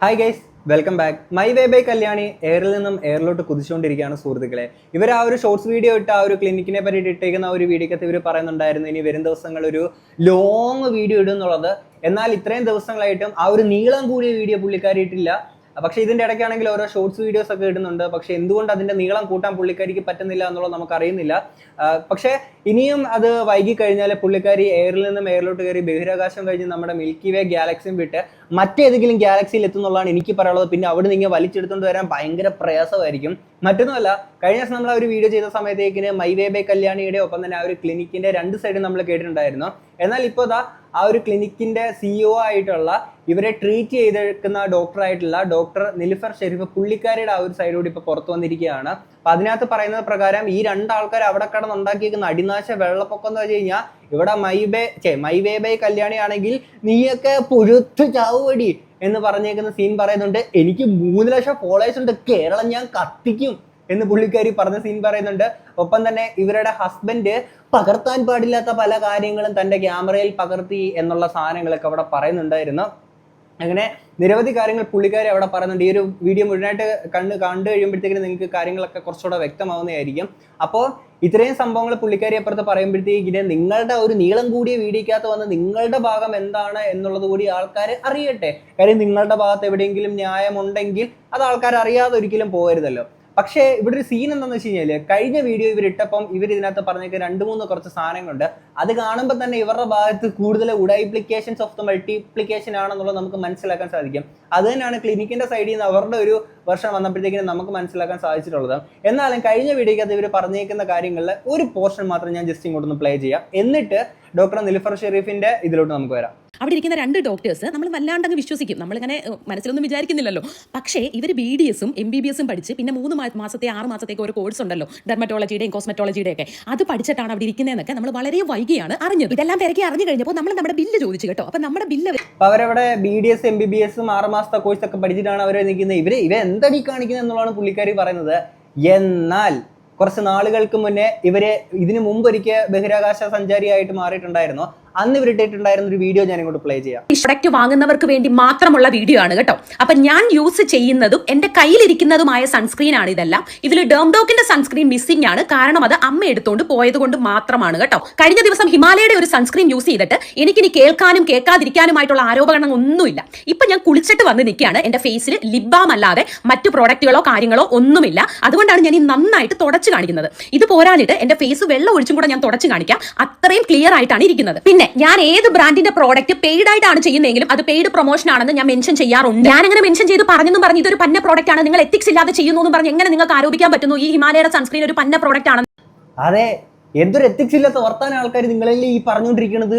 Hi guys, welcome back. My way by Kalyani എയറിൽ നിന്നും എയറിലോട്ട് കുതിച്ചുകൊണ്ടിരിക്കുകയാണ് സുഹൃത്തുക്കളെ. ഇവർ ആ ഒരു ഷോർട്സ് വീഡിയോ ഇട്ട് ആ ഒരു ക്ലിനിക്കിനെ പറ്റിയിട്ട് ഇട്ടേക്കുന്ന ആ ഒരു വീഡിയോക്കകത്ത് ഇവർ പറയുന്നുണ്ടായിരുന്നു ഇനി വരും ദിവസങ്ങൾ ഒരു ലോങ് വീഡിയോ ഇടും എന്നുള്ളത്. എന്നാൽ ഇത്രയും ദിവസങ്ങളായിട്ടും ആ ഒരു നീളം കൂടിയ വീഡിയോ പുള്ളിക്കാരി ഇട്ടില്ല. പക്ഷേ ഇതിൻ്റെ ഇടയ്ക്കാണെങ്കിൽ ഓരോ ഷോർട്സ് വീഡിയോസ് ഒക്കെ ഇടുന്നുണ്ട്. പക്ഷേ എന്തുകൊണ്ട് അതിൻ്റെ നീളം കൂട്ടാൻ പുള്ളിക്കാരിക്ക് പറ്റുന്നില്ല എന്നുള്ളത് നമുക്കറിയുന്നില്ല. പക്ഷേ ഇനിയും അത് വൈകി കഴിഞ്ഞാൽ പുള്ളിക്കാരി എയറിൽ നിന്നും എയറിലോട്ട് കയറി ബഹിരാകാശം കഴിഞ്ഞ് നമ്മുടെ മിൽക്കി വേ ഗാലക്സിയും വിട്ട് മറ്റേതെങ്കിലും ഗാലക്സിയിൽ എത്തുന്നുള്ളതാണ് എനിക്ക് പറയാനുള്ളത്. പിന്നെ അവിടെ നിന്ന് വലിച്ചെടുത്തുകൊണ്ട് വരാൻ ഭയങ്കര പ്രയാസമായിരിക്കും. മറ്റൊന്നുമല്ല, കഴിഞ്ഞ ദിവസം നമ്മൾ ആ ഒരു വീഡിയോ ചെയ്ത സമയത്തേക്കിന് മൈ വേ ബൈ കല്യാണിയുടെ ഒപ്പം തന്നെ ആ ഒരു ക്ലിനിക്കിന്റെ രണ്ട് സൈഡും നമ്മൾ കേട്ടിട്ടുണ്ടായിരുന്നു. എന്നാൽ ഇപ്പോൾ ആ ഒരു ക്ലിനിക്കിന്റെ CEO ആയിട്ടുള്ള ഇവരെ ട്രീറ്റ് ചെയ്തെടുക്കുന്ന ഡോക്ടറായിട്ടുള്ള ഡോക്ടർ നിലിഫർ ഷെരീഫ് പുള്ളിക്കാരിയുടെ ആ ഒരു സൈഡോട് ഇപ്പൊ പുറത്തു വന്നിരിക്കുകയാണ്. അപ്പൊ അതിനകത്ത് പറയുന്നത് പ്രകാരം ഈ രണ്ടാൾക്കാർ അവിടെ കടന്നുണ്ടാക്കിയിരിക്കുന്ന അടിനാശ വെള്ളപ്പൊക്കം എന്ന് വെച്ച് കഴിഞ്ഞാൽ ഇവിടെ മൈ വേ ബൈ കല്യാണി ആണെങ്കിൽ നീയൊക്കെ പുഴുത്ത് ചാവുപടി എന്ന് പറഞ്ഞേക്കുന്ന സീൻ പറയുന്നുണ്ട്. എനിക്ക് 3 ലക്ഷം ഫോളോവേഴ്സ് ഉണ്ട്, കേരളം ഞാൻ കത്തിക്കും എന്ന് പുള്ളിക്കാരി പറഞ്ഞ സീൻ പറയുന്നുണ്ട്. ഒപ്പം തന്നെ ഇവരുടെ ഹസ്ബൻഡ് പകർത്താൻ പാടില്ലാത്ത പല കാര്യങ്ങളും തൻ്റെ ക്യാമറയിൽ പകർത്തി എന്നുള്ള സാധനങ്ങളൊക്കെ അവിടെ പറയുന്നുണ്ടായിരുന്നു. അങ്ങനെ നിരവധി കാര്യങ്ങൾ പുള്ളിക്കാരി അവിടെ പറയുന്നുണ്ട്. ഈ ഒരു വീഡിയോ മുഴുവനായിട്ട് കണ്ടു കഴിയുമ്പോഴത്തേക്കും നിങ്ങൾക്ക് കാര്യങ്ങളൊക്കെ കുറച്ചുകൂടെ വ്യക്തമാവുന്നതായിരിക്കും. അപ്പോൾ ഇത്രയും സംഭവങ്ങൾ പുള്ളിക്കാരി അപ്പുറത്ത് പറയുമ്പോഴത്തേക്കിന് നിങ്ങളുടെ ഒരു നീളം കൂടിയ വീഡിയോക്കകത്ത് വന്ന് നിങ്ങളുടെ ഭാഗം എന്താണ് എന്നുള്ളത് കൂടി ആൾക്കാർ അറിയട്ടെ. കാര്യം നിങ്ങളുടെ ഭാഗത്ത് എവിടെയെങ്കിലും ന്യായമുണ്ടെങ്കിൽ അത് ആൾക്കാർ അറിയാതെ ഒരിക്കലും പോകരുതല്ലോ. പക്ഷേ ഇവിടെ ഒരു സീൻ എന്താണെന്ന് വെച്ച് കഴിഞ്ഞാൽ കഴിഞ്ഞ വീഡിയോ ഇവരിട്ടപ്പം ഇതിനകത്ത് പറഞ്ഞേക്ക് 2-3 കുറച്ച് സാധനങ്ങളുണ്ട്. അത് കാണുമ്പോൾ തന്നെ ഇവരുടെ ഭാഗത്ത് കൂടുതൽ ഉഡൈപ്ലിക്കേഷൻസ് ഓഫ് ദ മൾട്ടിപ്ലിക്കേഷൻ ആണെന്നുള്ളത് നമുക്ക് മനസ്സിലാക്കാൻ സാധിക്കും. അത് തന്നെയാണ് ക്ലിനിക്കിന്റെ സൈഡിൽ നിന്ന് അവരുടെ ഒരു വർഷം വന്നപ്പോഴത്തേക്കും നമുക്ക് മനസ്സിലാക്കാൻ സാധിച്ചിട്ടുള്ളത്. എന്നാലും കഴിഞ്ഞ വീഡിയോക്കകത്ത് ഇവർ പറഞ്ഞേക്കുന്ന കാര്യങ്ങളിൽ ഒരു പോർഷൻ മാത്രം ഞാൻ ജസ്റ്റ് ഇങ്ങോട്ടൊന്ന് പ്ലേ ചെയ്യാം. എന്നിട്ട് ഡോക്ടർ നിലിഫർ ഷെരീഫിന്റെ ഇതിലോട്ട് നമുക്ക് വരാം. അവിടെ ഇരിക്കുന്ന 2 ഡോക്ടേഴ്സ് നമ്മൾ വല്ലാണ്ടങ്ങ് വിശ്വസിക്കും. നമ്മളിങ്ങനെ മനസ്സിലൊന്നും വിചാരിക്കുന്നില്ലല്ലോ. പക്ഷേ ഇവർ BDSും MBBSും പഠിച്ച് പിന്നെ 3 മാസത്തെ 6 മാസത്തേക്ക് ഒരു കോഴ്സ് ഉണ്ടല്ലോ, ഡെർമറ്റോളജിയുടെയും കോസ്മെറ്റോളജിയുടെ ഒക്കെ, അത് പഠിച്ചിട്ടാണ് അവിടെ ഇരിക്കുന്നതെന്നൊക്കെ നമ്മൾ വളരെ വൈകിയാണ് അറിഞ്ഞത്. ഇതെല്ലാം തിരക്കി അറിഞ്ഞു കഴിഞ്ഞപ്പോൾ നമ്മൾ നമ്മുടെ ബില്ല് ചോദിച്ചു കേട്ടോ. അപ്പൊ നമ്മുടെ ബില്ല് അവരവിടെ BDS MBBSും 6 മാസത്തെ കോഴ്സ് ഒക്കെ പഠിച്ചിട്ടാണ് അവർ നിൽക്കുന്നത്. ഇവ എന്തടി കാണിക്കുന്നത് എന്നുള്ളതാണ് പുള്ളിക്കാരി പറയുന്നത്. എന്നാൽ കുറച്ച് നാളുകൾക്ക് മുന്നേ ഇതിനു മുമ്പ് ഒരിക്കൽ ബഹിരാകാശ സഞ്ചാരിയായിട്ട് മാറിയിട്ടുണ്ടായിരുന്നു. അന്ന് ഇവരിട്ടിട്ടുണ്ടായിരുന്ന ഒരു വീഡിയോ ഞാൻ ഇങ്ങോട്ട് പ്ലേ ചെയ്യാം. പ്രൊഡക്റ്റ് വാങ്ങുന്നവർക്ക് വേണ്ടി മാത്രമുള്ള വീഡിയോ ആണ് കേട്ടോ. അപ്പൊ ഞാൻ യൂസ് ചെയ്യുന്നതും എന്റെ കയ്യിലിരിക്കുന്നതുമായ സൺസ്ക്രീൻ ആണ് ഇതെല്ലാം. ഇതിൽ ഡെർംഡോക്കിന്റെ സൺസ്ക്രീൻ മിസ്സിംഗ് ആണ്. കാരണം അത് അമ്മ എടുത്തുകൊണ്ട് പോയത് കൊണ്ട് മാത്രമാണ് കേട്ടോ. കഴിഞ്ഞ ദിവസം ഹിമാലയയുടെ ഒരു സൺസ്ക്രീൻ യൂസ് ചെയ്തിട്ട് എനിക്കിനി കേൾക്കാനും കേൾക്കാതിരിക്കാനുമായിട്ടുള്ള ആരോപണം ഒന്നുമില്ല. ഇപ്പൊ ഞാൻ കുളിച്ചിട്ട് വന്ന് നിൽക്കുകയാണ്. എന്റെ ഫേസിൽ ലിപ് ബാം അല്ലാതെ മറ്റു പ്രോഡക്റ്റുകളോ കാര്യങ്ങളോ ഒന്നുമില്ല. അതുകൊണ്ടാണ് ഞാൻ ഈ നന്നായിട്ട് തുടച്ചു കാണിക്കുന്നത്. ഇത് പോരാഞ്ഞിട്ട് എന്റെ ഫേസ് വെള്ളം ഒഴിച്ചും കൂടെ ഞാൻ തുടച്ചു കാണിക്കാം. അത്രയും ക്ലിയർ ആയിട്ടാണ് ഇരിക്കുന്നത്. പിന്നെ ഞാൻ ഏത് ബ്രാൻഡിന്റെ പ്രോഡക്റ്റ് പെയ്ഡ് ആയിട്ടാണ് ചെയ്യുന്നതെങ്കിലും അത് പെയ്ഡ് പ്രൊമോഷൻ ആണെന്ന് ഞാൻ മെൻഷൻ ചെയ്യാറുണ്ട്. ഞാൻ അങ്ങനെ മെൻഷൻ ചെയ്ത് പറഞ്ഞു ഇതൊരു പന്ന പ്രോഡക്റ്റ് ആണ്, നിങ്ങൾ എത്തിക്സ് ഇല്ലാതെ ചെയ്യുന്നു എന്ന് പറഞ്ഞ് എങ്ങനെ നിങ്ങൾക്ക് ആരോപിക്കാൻ പറ്റുന്നു ഈ ഹിമാലയയുടെ സൺസ്ക്രീൻ ഒരു പന്ന പ്രോഡക്റ്റ് ആണ്? അതെ, എന്തൊരു എത്തിക്സ് ഇല്ലാത്ത വർത്താനം ആൾക്കാർ നിങ്ങളല്ലേ ഈ പറഞ്ഞുകൊണ്ടിരിക്കുന്നത്.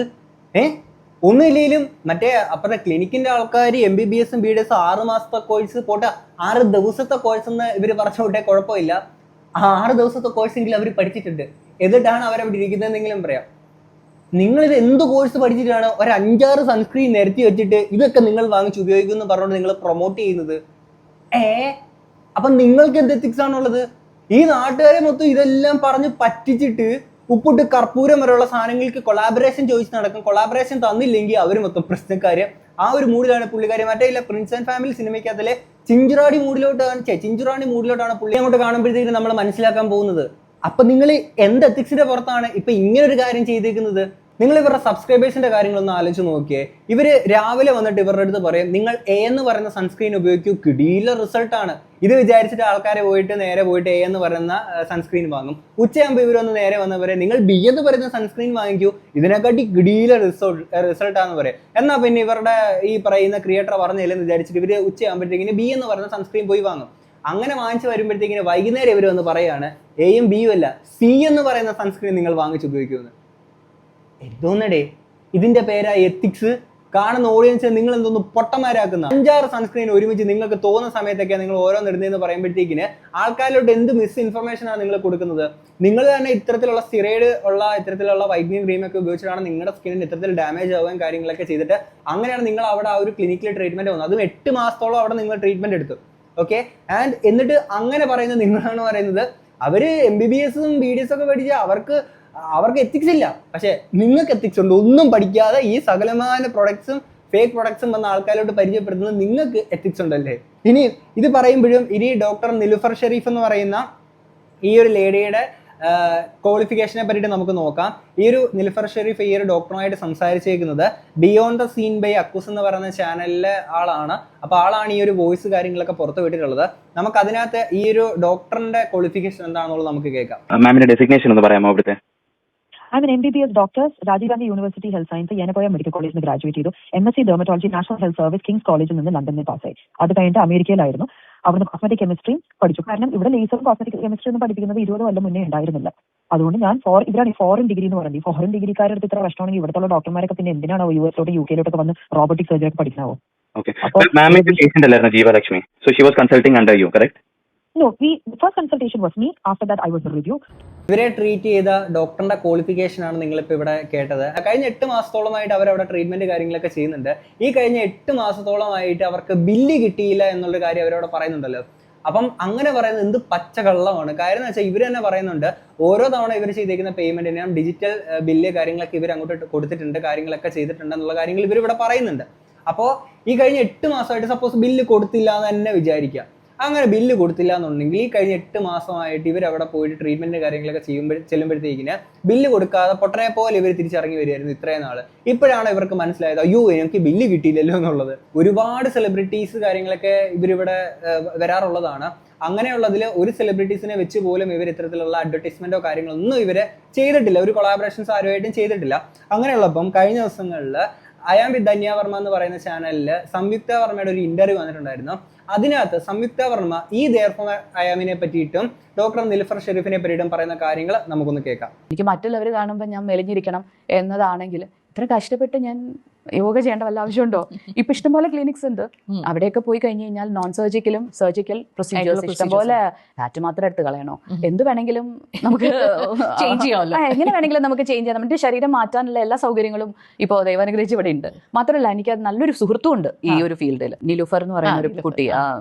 ഒന്നുമില്ലെങ്കിലും മറ്റേ അപ്പുറത്തെ ക്ലിനിക്കിന്റെ ആൾക്കാർ MBBSും BDSും 6 മാസത്തെ കോഴ്സ് പോട്ടെ, 6 ദിവസത്തെ കോഴ്സ് എന്ന് ഇവർ പറഞ്ഞുകൊണ്ടേ കുഴപ്പമില്ല. 6 ദിവസത്തെ കോഴ്സെങ്കിലും അവർ പഠിച്ചിട്ടുണ്ട്. എന്നിട്ടാണ് അവരവിടെ ഇരിക്കുന്നതെന്നെങ്കിലും പറയാം. നിങ്ങളിത് എന്ത് കോഴ്സ് പഠിച്ചിട്ടാണ് ഒരു 5-6 സൺസ്ക്രീൻ നിരത്തി വെച്ചിട്ട് ഇതൊക്കെ നിങ്ങൾ വാങ്ങിച്ച് ഉപയോഗിക്കുമെന്ന് പറഞ്ഞുകൊണ്ട് നിങ്ങൾ പ്രൊമോട്ട് ചെയ്യുന്നത്? അപ്പൊ നിങ്ങൾക്ക് എന്ത് എത്തിക്സ് ആണുള്ളത്? ഈ നാട്ടുകാരെ മൊത്തം ഇതെല്ലാം പറഞ്ഞ് പറ്റിച്ചിട്ട് ഉപ്പിട്ട് കർപ്പൂരം വരെയുള്ള സാധനങ്ങൾക്ക് കൊളാബറേഷൻ ചോദിച്ച് നടക്കും. കൊളാബറേഷൻ തന്നില്ലെങ്കിൽ അവർ മൊത്തം പ്രശ്നക്കാര്. ആ ഒരു മൂഡിലാണ് പുള്ളിക്കാരി. മറ്റേ പ്രിൻസ് ആൻഡ് ഫാമിലി സിനിമയ്ക്കകത്തിലെ ചിഞ്ചുറാണി മൂഡിലോട്ടാണ് പുള്ളി അങ്ങോട്ട് കാണുമ്പോഴത്തേക്കും നമ്മൾ മനസ്സിലാക്കാൻ പോകുന്നത്. അപ്പൊ നിങ്ങൾ എന്ത് എത്തിക്സിന്റെ പുറത്താണ് ഇപ്പൊ ഇങ്ങനെ ഒരു കാര്യം ചെയ്തേക്കുന്നത്? നിങ്ങൾ ഇവരുടെ സബ്സ്ക്രൈബേഴ്സിന്റെ കാര്യങ്ങളൊന്ന് ആലോചിച്ച് നോക്കിയേ. ഇവര് രാവിലെ വന്നിട്ട് ഇവരുടെ അടുത്ത് പറയും നിങ്ങൾ എന്ന് പറയുന്ന സൺസ്ക്രീൻ ഉപയോഗിക്കൂ, കിടിയില റിസൾട്ട് ആണ്. ഇത് വിചാരിച്ചിട്ട് ആൾക്കാരെ നേരെ പോയിട്ട് എന്ന് പറയുന്ന സൺസ്ക്രീൻ വാങ്ങും. ഉച്ചയാകുമ്പോൾ ഇവരൊന്ന് നേരെ വന്നവരെ നിങ്ങൾ B എന്ന് പറയുന്ന സൺസ്ക്രീൻ വാങ്ങിക്കൂ, ഇതിനെക്കാട്ടി കിടിയില റിസൾട്ടാന്ന് പറയും. എന്നാൽ പിന്നെ ഇവരുടെ ഈ പറയുന്ന ക്രിയേറ്റർ പറഞ്ഞില്ലെന്ന് വിചാരിച്ചിട്ട് ഇവര് ഉച്ചയാകുമ്പോഴത്തേക്കിന് B എന്ന് പറയുന്ന സൺസ്ക്രീൻ പോയി വാങ്ങും. അങ്ങനെ വാങ്ങിച്ച് വരുമ്പോഴത്തേക്കിന് വൈകുന്നേരം ഇവർ വന്ന് പറയാണ് Aയും Bയും അല്ല C എന്ന് പറയുന്ന സൺസ്ക്രീൻ നിങ്ങൾ വാങ്ങിച്ച് ഉപയോഗിക്കുമെന്ന്. എന്തോന്നടേ ഇതിന്റെ പേരാ എത്തിക്സ്? കാണുന്ന ഓഡിയൻസ് നിങ്ങൾ എന്തോന്ന് പൊട്ടന്മാരാക്കുന്ന? 5-6 സൺസ്ക്രീൻ ഒരുമിച്ച് നിങ്ങൾക്ക് തോന്നുന്ന സമയത്തൊക്കെ നിങ്ങൾ ഓരോന്നിടുന്നതെന്ന് പറയുമ്പോഴത്തേക്കിന് ആൾക്കാരിലോട്ട് എന്ത് മിസ് ഇൻഫർമേഷൻ ആണ് നിങ്ങൾ കൊടുക്കുന്നത്? നിങ്ങൾ തന്നെ ഇത്തരത്തിലുള്ള ഇത്തരത്തിലുള്ള വൈറ്റനിങ് ക്രീമൊക്കെ ഉപയോഗിച്ചിട്ടാണ് നിങ്ങളുടെ സ്കിന്നിന് ഇത്തരത്തിൽ ഡാമേജ് ആവുകയും കാര്യങ്ങളൊക്കെ ചെയ്തിട്ട് അങ്ങനെയാണ് നിങ്ങൾ അവിടെ ആ ഒരു ക്ലിനിക്കിൽ ട്രീറ്റ്മെന്റ് വന്നത്. അതും 8 മാസത്തോളം അവിടെ നിങ്ങൾ ട്രീറ്റ്മെന്റ് എടുത്തു. ഓക്കെ, ആൻഡ് എന്നിട്ട് അങ്ങനെ പറയുന്നത് നിങ്ങളാണ് പറയുന്നത് അവര് MBBSും BDSും ഒക്കെ പഠിച്ച അവർക്ക് എത്തിക്സ് ഇല്ല. പക്ഷെ നിങ്ങൾക്ക് എത്തിക്സ് ഉണ്ട്. ഒന്നും പഠിക്കാതെ ഈ സകലമായ പ്രൊഡക്ട്സും ഫേക്ക് പ്രൊഡക്ട്സും വന്ന ആൾക്കാരോട് പരിചയപ്പെടുത്തുന്നത് നിങ്ങൾക്ക് എത്തിക്സ് ഉണ്ടല്ലേ? ഇനി ഇത് പറയുമ്പോഴും ഇനി ഡോക്ടർ നിലുഫർ ഷെരീഫ് എന്ന് പറയുന്ന ഈ ഒരു ലേഡിയുടെ ക്വാളിഫിക്കേഷനെ പറ്റിയിട്ട് നമുക്ക് നോക്കാം. ഈ ഒരു നിലുഫർ ഷെരീഫ് ഈ ഒരു ഡോക്ടറുമായിട്ട് സംസാരിച്ചേക്കുന്നത് ബിയോണ്ട് ദ സീൻ ബൈ അക്കൂസ് എന്ന് പറയുന്ന ചാനലിലെ ആളാണ്. അപ്പോൾ ആളാണ് ഈ ഒരു വോയിസ് കാര്യങ്ങളൊക്കെ പുറത്തു വിട്ടിട്ടുള്ളത്. നമുക്ക് അതിനകത്ത് ഈ ഒരു ഡോക്ടറിന്റെ ക്വാളിഫിക്കേഷൻ എന്താണെന്നുള്ളത് നമുക്ക് കേൾക്കാം. മാമിന്റെ ഡെസിഗ്നേഷൻ ഒന്ന് പറയാമോ അവിടുത്തെ? I'm an MBBS doctor, Rajiv Gandhi University Health Science, Yenagoya Medical College നിന്ന് ഗ്രാജുവേറ്റ് ചെയ്തു. MSc Dermatology national health service Kings കോളേജിൽ നിന്ന് ലണ്ടനിൽ പാസ്സായി. അത് കഴിഞ്ഞിട്ട് അമേരിക്കയിലായിരുന്നു. അവിടുന്ന് കോസ്മെറ്റിക് കെമിസ്ട്രി പഠിച്ചു. കാരണം ഇവിടെ ലേസറും കോസ്മെറ്റിക് കെമിസ്ട്രി ഒന്നും പഠിപ്പിക്കുന്നത് 20 കൊല്ലം മുന്നേ ഉണ്ടായിരുന്നില്ല. അതുകൊണ്ട് ഞാൻ ഇവരാണ് ഫോറിൻ ഡിഗ്രി എന്ന് പറയുന്നത്. ഈ ഫോറിൻ ഡിഗ്രിക്കാരുടെ അടുത്ത് ഇത്ര പ്രശ്നമാണെങ്കിൽ ഇവിടുത്തെ ഡോക്ടർമാരൊക്കെ പിന്നെ എന്തിനാണോ യുഎസിലോട്ട് UK വന്ന് റോബോട്ടിക് സർജറി ഒക്കെ പഠിക്കണോ? മാമിന്റെ പേഷ്യന്റ് അല്ലായിരുന്നു ജീവലക്ഷ്മി. So she was consulting under you, correct? No, first consultation was me. After that, I was the review. ഇവരെ ട്രീറ്റ് ചെയ്ത ഡോക്ടറിന്റെ ക്വാളിഫിക്കേഷൻ ആണ് നിങ്ങളിപ്പോൾ ഇവിടെ കേട്ടത്. കഴിഞ്ഞ 8 മാസത്തോളമായിട്ട് അവരവിടെ ട്രീറ്റ്മെന്റ് കാര്യങ്ങളൊക്കെ ചെയ്യുന്നുണ്ട്. ഈ കഴിഞ്ഞ 8 മാസത്തോളമായിട്ട് അവർക്ക് ബില്ല് കിട്ടിയില്ല എന്നുള്ള കാര്യം അവരവിടെ പറയുന്നുണ്ടല്ലോ. അപ്പം അങ്ങനെ പറയുന്നത് എന്ത് പച്ചകള്ളമാണ്. കാര്യം എന്ന് വെച്ചാൽ ഇവർ തന്നെ പറയുന്നുണ്ട് ഓരോ തവണ ഇവർ ചെയ്തേക്കുന്ന പേയ്മെന്റിനും ഡിജിറ്റൽ ബില്ല് കാര്യങ്ങളൊക്കെ ഇവർ അങ്ങോട്ട് കൊടുത്തിട്ടുണ്ട്, കാര്യങ്ങളൊക്കെ ചെയ്തിട്ടുണ്ട് എന്നുള്ള കാര്യങ്ങൾ ഇവർ ഇവിടെ പറയുന്നുണ്ട്. അപ്പോൾ ഈ കഴിഞ്ഞ 8 മാസമായിട്ട് സപ്പോസ് ബില്ല് കൊടുത്തില്ല എന്ന് തന്നെ വിചാരിക്കുക. അങ്ങനെ ബില്ല് കൊടുത്തില്ല എന്നുണ്ടെങ്കിൽ ഈ കഴിഞ്ഞ 8 മാസമായിട്ട് ഇവരവിടെ പോയിട്ട് ട്രീറ്റ്മെന്റ് കാര്യങ്ങളൊക്കെ ചെല്ലുമ്പോഴത്തേക്കിന് ബില്ല് കൊടുക്കാതെ പൊട്ടനെ പോലെ ഇവർ തിരിച്ചിറങ്ങി വരികയായിരുന്നു ഇത്രയും നാള്. ഇപ്പോഴാണ് ഇവർക്ക് മനസ്സിലായത് അയ്യോ എനിക്ക് ബില്ല് കിട്ടിയില്ലല്ലോ എന്നുള്ളത്. ഒരുപാട് സെലിബ്രിറ്റീസ് കാര്യങ്ങളൊക്കെ ഇവരിവിടെ വരാറുള്ളതാണ്. അങ്ങനെയുള്ളതിൽ ഒരു സെലിബ്രിറ്റീസിനെ വെച്ച് പോലും ഇവർ ഇത്തരത്തിലുള്ള അഡ്വർടൈസ്മെന്റോ കാര്യങ്ങളൊന്നും ഇവര് ചെയ്തിട്ടില്ല. ഒരു കൊളാബറേഷൻസ് ആരുമായിട്ടും ചെയ്തിട്ടില്ല. അങ്ങനെയുള്ളപ്പം കഴിഞ്ഞ ദിവസങ്ങളിൽ ഐ ആം വിത്ത് ധന്യ വർമ്മ എന്ന് പറയുന്ന ചാനലിൽ സംയുക്ത വർമ്മയുടെ ഒരു ഇന്റർവ്യൂ വന്നിട്ടുണ്ടായിരുന്നു. അതിനകത്ത് സംയുക്ത വർമ്മ ഈ ദേർഫോർ ഐ ആമിനെ പറ്റിയിട്ടും ഡോക്ടർ നിലുഫർ ഷെരീഫിനെ പറ്റിയിട്ടും പറയുന്ന കാര്യങ്ങൾ നമുക്കൊന്ന് കേൾക്കാം. എനിക്ക് മറ്റുള്ളവർ കാണുമ്പോൾ ഞാൻ മെലിഞ്ഞിരിക്കണം എന്നതാണെങ്കിൽ ഇത്ര കഷ്ടപ്പെട്ട് ഞാൻ യോഗ ചെയ്യേണ്ട വല്ല ആവശ്യമുണ്ടോ? ഇപ്പൊ ഇഷ്ടംപോലെ ക്ലിനിക്സ് ഉണ്ട്. അവിടെയൊക്കെ പോയി കഴിഞ്ഞ് കഴിഞ്ഞാൽ നോൺ സർജിക്കലും സർജിക്കൽ പ്രൊസീജിയേഴ്സ് ഇഷ്ടംപോലെ. ഫാറ്റ് മാത്രം എടുത്ത് കളയണോ? എന്ത് വേണമെങ്കിലും നമുക്ക് ചേഞ്ച് ചെയ്യാമല്ലോ. എങ്ങനെ വേണമെങ്കിലും നമുക്ക് ചേഞ്ച് ചെയ്യാം. നമ്മുടെ ശരീരം മാറ്റാനുള്ള എല്ലാ സൗകര്യങ്ങളും ഇപ്പോൾ ദൈവാനുഗ്രഹിച്ച് ഇവിടെ ഉണ്ട്. മാത്രമല്ല എനിക്ക് അത് നല്ലൊരു സുഹൃത്തും ഉണ്ട് ഈ ഒരു ഫീൽഡിൽ. നിലുഫർ എന്ന് പറയുന്ന ഒരു കുട്ടി,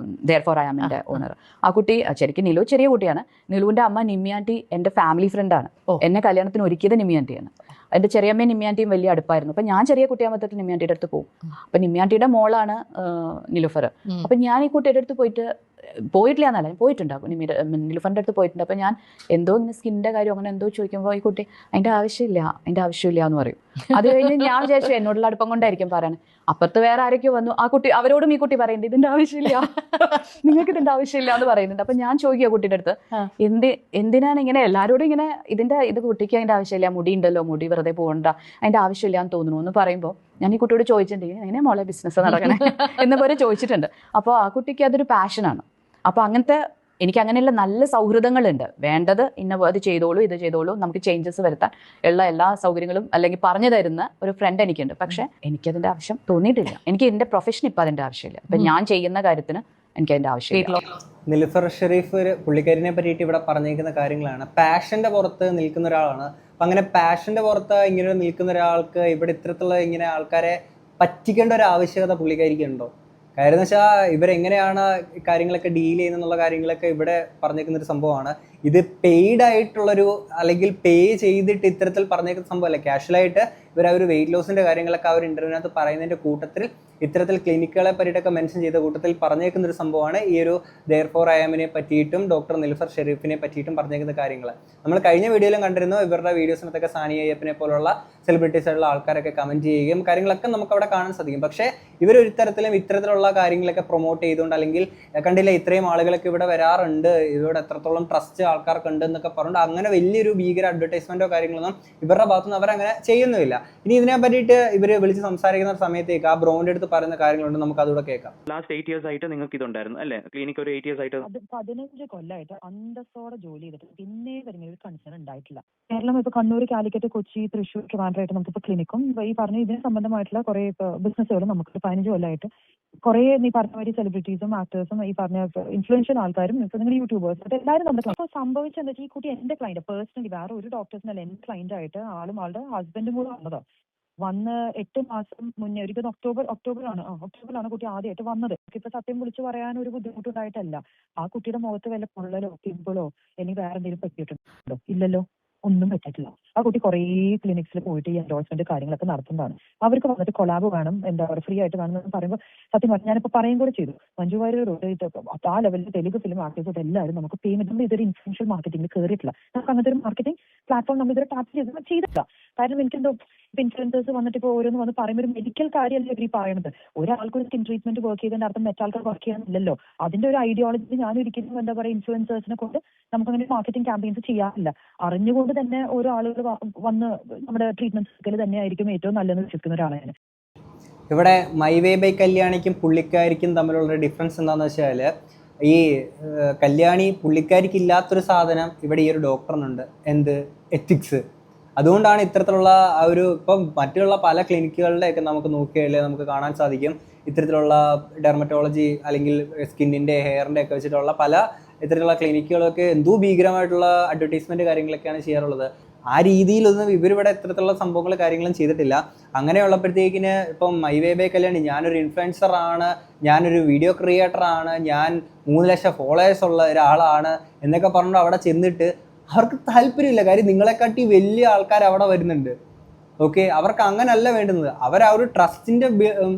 ദേർഫോർ ഐ ആമിന്റെ ഓണർ. ആ കുട്ടി ശരിക്കും നിലു ചെറിയ കുട്ടിയാണ്. നിലുവിന്റെ അമ്മ നിമ്മിയാൻറ്റി എന്റെ ഫാമിലി ഫ്രണ്ടാണ്. എന്നെ കല്യാണത്തിന് ഒരുക്കിയത് നിമ്മിയാൻറ്റിയാണ്. എൻ്റെ ചെറിയമ്മയും നിമ്മിയാൻറ്റിയും വലിയ അടുപ്പായിരുന്നു. അപ്പം ഞാൻ ചെറിയ കുട്ടിയാകുമ്പോഴത്തേക്ക് നിമ്മിയാൻറ്റിയുടെ അടുത്ത് പോകും. അപ്പം നിമ്മിയാൻറ്റിയുടെ മോളാണ് നിലുഫർ. അപ്പം ഞാൻ ഈ കുട്ടിയുടെ അടുത്ത് പോയിട്ടില്ല എന്നല്ല, ഞാൻ പോയിട്ടുണ്ടാകും. നിലുഫറിൻ്റെ അടുത്ത് പോയിട്ടുണ്ട്. അപ്പം ഞാൻ എന്തോ ഇങ്ങനെ സ്കിന്നിൻ്റെ കാര്യം അങ്ങനെ എന്തോ ചോദിക്കുമ്പോൾ ഈ കുട്ടി അതിൻ്റെ ആവശ്യമില്ല എന്ന് പറയും. അത് കഴിഞ്ഞ് ഞാൻ വിചാരിച്ചു എന്നോടുള്ള അടുപ്പം കൊണ്ടായിരിക്കും പറയുന്നത്. അപ്പുറത്ത് വേറെ ആരൊക്കെയോ വന്നു. ആ കുട്ടി അവരോടും ഈ കുട്ടി പറയുന്നുണ്ട് ഇതിൻ്റെ ആവശ്യമില്ല, നിങ്ങൾക്ക് ഇതിൻ്റെ ആവശ്യമില്ല എന്ന് പറയുന്നുണ്ട്. അപ്പം ഞാൻ ചോദിക്കുക കുട്ടിയുടെ അടുത്ത് എന്തിനാണ് ഇങ്ങനെ എല്ലാവരോടും ഇങ്ങനെ ഇത് കുട്ടിക്ക് അതിൻ്റെ ആവശ്യമില്ല, മുടി ഉണ്ടല്ലോ, മുടി വെറുതെ പോകണ്ട, അതിൻ്റെ ആവശ്യമില്ല എന്ന് തോന്നുന്നു എന്ന് പറയുമ്പോൾ ഞാൻ ഈ കുട്ടിയോട് ചോദിച്ചിട്ടുണ്ടെങ്കിൽ എങ്ങനെ മോളെ ബിസിനസ് നടക്കണേ എന്ന് പോലെ ചോദിച്ചിട്ടുണ്ട്. അപ്പോൾ ആ കുട്ടിക്ക് അതൊരു പാഷനാണ്. അപ്പോൾ അങ്ങനത്തെ എനിക്ക് അങ്ങനെയുള്ള നല്ല സൗഹൃദങ്ങളുണ്ട്. വേണ്ടത് ഇത് ചെയ്തോളൂ, ഇത് ചെയ്തോളൂ, നമുക്ക് ചേഞ്ചസ് വരുത്താൻ ഉള്ള എല്ലാ സൗകര്യങ്ങളും അല്ലെങ്കിൽ പറഞ്ഞു തരുന്ന ഒരു ഫ്രണ്ട് എനിക്കുണ്ട്. പക്ഷെ എനിക്കതിൻ്റെ ആവശ്യം തോന്നിയിട്ടില്ല. എനിക്ക് എൻ്റെ പ്രൊഫഷൻ ഇപ്പം അതിൻ്റെ ആവശ്യമില്ല. അപ്പം ഞാൻ ചെയ്യുന്ന കാര്യത്തിന് എനിക്ക് അതിൻ്റെ ആവശ്യമില്ല. നിലുഫർ ഷെരീഫ് ഒരു പുള്ളിക്കാരിനെ പറ്റിയിട്ട് ഇവിടെ പറഞ്ഞിരിക്കുന്ന കാര്യങ്ങളാണ്. പാഷന്റെ പുറത്ത് നിൽക്കുന്ന ഒരാളാണ്. അപ്പം അങ്ങനെ പാഷന്റെ പുറത്ത് ഇങ്ങനെ നിൽക്കുന്ന ഒരാൾക്ക് ഇവിടെ ഇത്തരത്തിലുള്ള ഇങ്ങനെ ആൾക്കാരെ പറ്റിക്കേണ്ട ഒരു ആവശ്യകത പുള്ളിക്കാരിക്ക് ഉണ്ടോ? കാര്യം എന്ന് വെച്ചാൽ ഇവരെങ്ങനെയാണ് കാര്യങ്ങളൊക്കെ ഡീൽ ചെയ്യുന്നുള്ള കാര്യങ്ങളൊക്കെ ഇവിടെ പറഞ്ഞേക്കുന്ന ഒരു സംഭവമാണ്. ഇത് പെയ്ഡ് ആയിട്ടുള്ളൊരു അല്ലെങ്കിൽ പേ ചെയ്തിട്ട് ഇത്തരത്തിൽ പറഞ്ഞേക്കുന്ന സംഭവമല്ല. ക്യാഷ്വലായിട്ട് ഇവർ ആ ഒരു വെയിറ്റ് ലോസിന്റെ കാര്യങ്ങളൊക്കെ ആ ഒരു ഇന്റർവ്യൂവിനകത്ത് പറയുന്നതിന്റെ കൂട്ടത്തിൽ ഇത്തരത്തിൽ ക്ലിനിക്കുകളെ പറ്റിയിട്ടൊക്കെ മെൻഷൻ ചെയ്ത കൂട്ടത്തിൽ പറഞ്ഞേക്കുന്ന ഒരു സംഭവമാണ് ഈ ഒരു ദേർഫോർ ഐ ആമിനെ പറ്റിയിട്ടും ഡോക്ടർ നിലുഫർ ഷെരീഫിനെ പറ്റിയിട്ടും പറഞ്ഞേക്കുന്ന കാര്യങ്ങൾ. നമ്മൾ കഴിഞ്ഞ വീഡിയോയിലും കണ്ടിരുന്നു. ഇവരുടെ വീഡിയോസിനകത്തൊക്കെ സാനിയ അയ്യപ്പനെ പോലുള്ള സെലിബ്രിറ്റീസ് ആയിട്ടുള്ള ആൾക്കാരൊക്കെ കമന്റ് ചെയ്യുകയും കാര്യങ്ങളൊക്കെ നമുക്ക് അവിടെ കാണാൻ സാധിക്കും. പക്ഷേ ഇവർ ഇത്തരത്തിലുള്ള കാര്യങ്ങളൊക്കെ പ്രൊമോട്ട് ചെയ്തുകൊണ്ട് അല്ലെങ്കിൽ കണ്ടില്ല ഇത്രയും ആളുകളൊക്കെ ഇവിടെ വരാറുണ്ട്, ഇവിടെ എത്രത്തോളം ട്രസ്റ്റ് ആൾക്കാർക്ക് ഉണ്ട് എന്നൊക്കെ പറഞ്ഞുകൊണ്ട് അങ്ങനെ വലിയൊരു ഭീകര അഡ്വർടൈസ്മെന്റോ കാര്യങ്ങളൊന്നും ഇവരുടെ ഭാഗത്തുനിന്ന് അവരങ്ങനെ ചെയ്യുന്നുമില്ല. ഇനി ഇതിനെ പറ്റിയിട്ട് ഇവര് വിളിച്ച് സംസാരിക്കുന്ന സമയത്തേക്ക് ആ ബ്രോന്റെ അടുത്ത് പറയുന്ന കാര്യങ്ങളുണ്ട്, നമുക്ക് അതുകൂടെ കേൾക്കാം. ലാസ്റ്റ് 8 years ആയിട്ട് നിങ്ങൾക്ക് ഇതുണ്ടായിരുന്നു അല്ലേ? ക്ലിനിക് ഒരു 8 years ആയിട്ട് 15 കൊല്ലമായിട്ട് അന്തസ്സോടെ ജോലി ചെയ്തിട്ട് പിന്നെ വരുന്ന ഒരു കൺസേൺ ഉണ്ടായിട്ടില്ല. കേരളം ഇപ്പൊ കണ്ണൂർ, കാലിക്കറ്റ്, കൊച്ചി, തൃശ്ശൂർ, ട്രിവാൻഡ്രമായിട്ട് നമുക്കിപ്പോൾ ക്ലിനിക്കും ഈ പറഞ്ഞ ഇതിന് സംബന്ധമായിട്ടുള്ള കുറെ ബിസിനസ്സുകളും നമുക്ക് 15 കൊല്ലമായിട്ട് കുറെ നീ പറഞ്ഞ മാതിരി സെലിബ്രിറ്റീസും ആക്ടേഴ്സും ഈ പറഞ്ഞ ഇൻഫ്ലുവൻഷ്യൽ ആൾക്കാരും ഇപ്പൊ നിങ്ങൾ യൂട്യൂബേഴ്സ് എല്ലാവരും നമ്മുടെ അപ്പോൾ സംഭവിച്ചെന്താ വെച്ചാൽ ഈ കുട്ടി എന്റെ ക്ലയന്റ് പേഴ്സണലി വേറെ ഒരു ഡോക്ടേഴ്സിനല്ല എന്റെ ക്ലയന്റ് ആയിട്ട് ആളും ആളുടെ ഹസ്ബൻഡും കൂടെ വന്ന് 8 മാസം മുന്നേ ഒരു ഒക്ടോബറിലാണ് കുട്ടി ആദ്യമായിട്ട് വന്നത്. ഇപ്പൊ സത്യം വിളിച്ചു പറയാൻ ഒരു ബുദ്ധിമുട്ടുണ്ടായിട്ടല്ല. ആ കുട്ടിയുടെ മുഖത്ത് വല്ല പൊള്ളലോ പിമ്പിളോ അല്ലെങ്കിൽ വേറെ എന്തെങ്കിലും പറ്റിയിട്ടുണ്ടോ? ഇല്ലല്ലോ. ഒന്നും പറ്റിയിട്ടില്ല. ആ കുട്ടി കുറേ ക്ലിനിക്സിൽ പോയിട്ട് ഈ എൻഡോഴ്സ്മെന്റ് കാര്യങ്ങളൊക്കെ നടത്തുന്നതാണ്. അവർക്ക് വന്നിട്ട് കൊളാബ് വേണം, എന്താ പറയുക, ഫ്രീ ആയിട്ട് വേണം എന്ന് പറയുമ്പോൾ സത്യം പറഞ്ഞാൽ ഞാനിപ്പോൾ പറയും കൂടെ ചെയ്തു. മഞ്ജു വാര്യർ ആ ലെവലിൽ തെലുങ്ക് ഫിലിം ആർട്ടിസ്റ്റ് എല്ലാവരും നമുക്ക് പേയ്മെന്റ് ഇതൊരു ഇൻഫ്ലുവൻഷ്യൽ മാർക്കറ്റിംഗിൽ കയറിയിട്ടില്ല. നമുക്ക് അങ്ങനത്തെ ഒരു മാർക്കറ്റിംഗ് പ്ലാറ്റ്ഫോം നമ്മൾ ഇതൊരു ടാപ്പ് ചെയ്തിട്ടില്ല. കാരണം എനിക്കെന്തോ ഇൻഫ്ലുവൻസേഴ്സ് വന്നിട്ട് ഇപ്പോൾ ഓരോന്ന് വന്ന് പറയുമ്പോൾ ഒരു മെഡിക്കൽ കാര്യമല്ലേ ഇവർ ഈ പറയണത്. ഒരാൾക്ക് ഒരു സ്കിൻ ട്രീറ്റ്മെന്റ് വർക്ക് ചെയ്തതിന്റെ അർത്ഥം മറ്റാൾക്കാർ വർക്ക് ചെയ്യാനില്ലല്ലോ. അതിന്റെ ഒരു ഐഡിയോളജി ഞാൻ ഒരിക്കലും എന്താ പറയുക ഇൻഫ്ലുവൻസേഴ്സിനെ കൊണ്ട് നമുക്കങ്ങനെ മാർക്കറ്റിംഗ് ക്യാമ്പയിൻസ് ചെയ്യാറില്ല. അറിഞ്ഞുകൊണ്ട് തന്നെ ഓരോ ആളുകൾ വന്ന് നമ്മുടെ ട്രീറ്റ്മെന്റ് തന്നെയായിരിക്കും ഏറ്റവും നല്ലതെന്ന് വിശ്വസിക്കുന്ന ഒരാളാണ്. ഇവിടെ മൈ വേ ബൈ കല്യാണിക്കും പുള്ളിക്കാരിക്കും തമ്മിലുള്ള ഡിഫറൻസ് എന്താണെന്ന് വെച്ചാൽ ഈ കല്യാണി പുള്ളിക്കാരിക്ക് ഇല്ലാത്തൊരു സാധനം ഇവിടെ ഈ ഒരു ഡോക്ടറിനുണ്ട്. എന്ത്? എത്തിക്സ്. അതുകൊണ്ടാണ് ഇത്തരത്തിലുള്ള ആ ഒരു ഇപ്പം മറ്റുള്ള പല ക്ലിനിക്കുകളുടെയൊക്കെ നമുക്ക് നോക്കിയാൽ നമുക്ക് കാണാൻ സാധിക്കും ഇത്തരത്തിലുള്ള ഡെർമറ്റോളജി അല്ലെങ്കിൽ സ്കിന്നിൻ്റെ ഹെയറിൻ്റെ ഒക്കെ വെച്ചിട്ടുള്ള പല ഇത്തരത്തിലുള്ള ക്ലിനിക്കുകളൊക്കെ എന്തോ ഭീകരമായിട്ടുള്ള അഡ്വർടൈസ്മെൻറ്റ് കാര്യങ്ങളൊക്കെയാണ് ചെയ്യാറുള്ളത്. ആ രീതിയിലൊന്നും ഇവരിവിടെ ഇത്തരത്തിലുള്ള സംഭവങ്ങൾ കാര്യങ്ങളും ചെയ്തിട്ടില്ല. അങ്ങനെയുള്ളപ്പോഴത്തേക്കിന് ഇപ്പം മൈ വേ ബൈ കല്യാണി ഞാനൊരു ഇൻഫ്ലുവൻസർ ആണ്, ഞാനൊരു വീഡിയോ ക്രിയേറ്റർ ആണ്, ഞാൻ 3 ലക്ഷം ഫോളോവേഴ്സ് ഉള്ള ഒരാളാണ് എന്നൊക്കെ പറഞ്ഞു അവിടെ ചെന്നിട്ട് അവർക്ക് താല്പര്യമില്ല. കാര്യം നിങ്ങളെക്കാട്ടി വലിയ ആൾക്കാർ അവിടെ വരുന്നുണ്ട്. ഓക്കെ, അവർക്ക് അങ്ങനല്ല വേണ്ടുന്നത്. അവർ ആ ഒരു ട്രസ്റ്റിൻ്റെ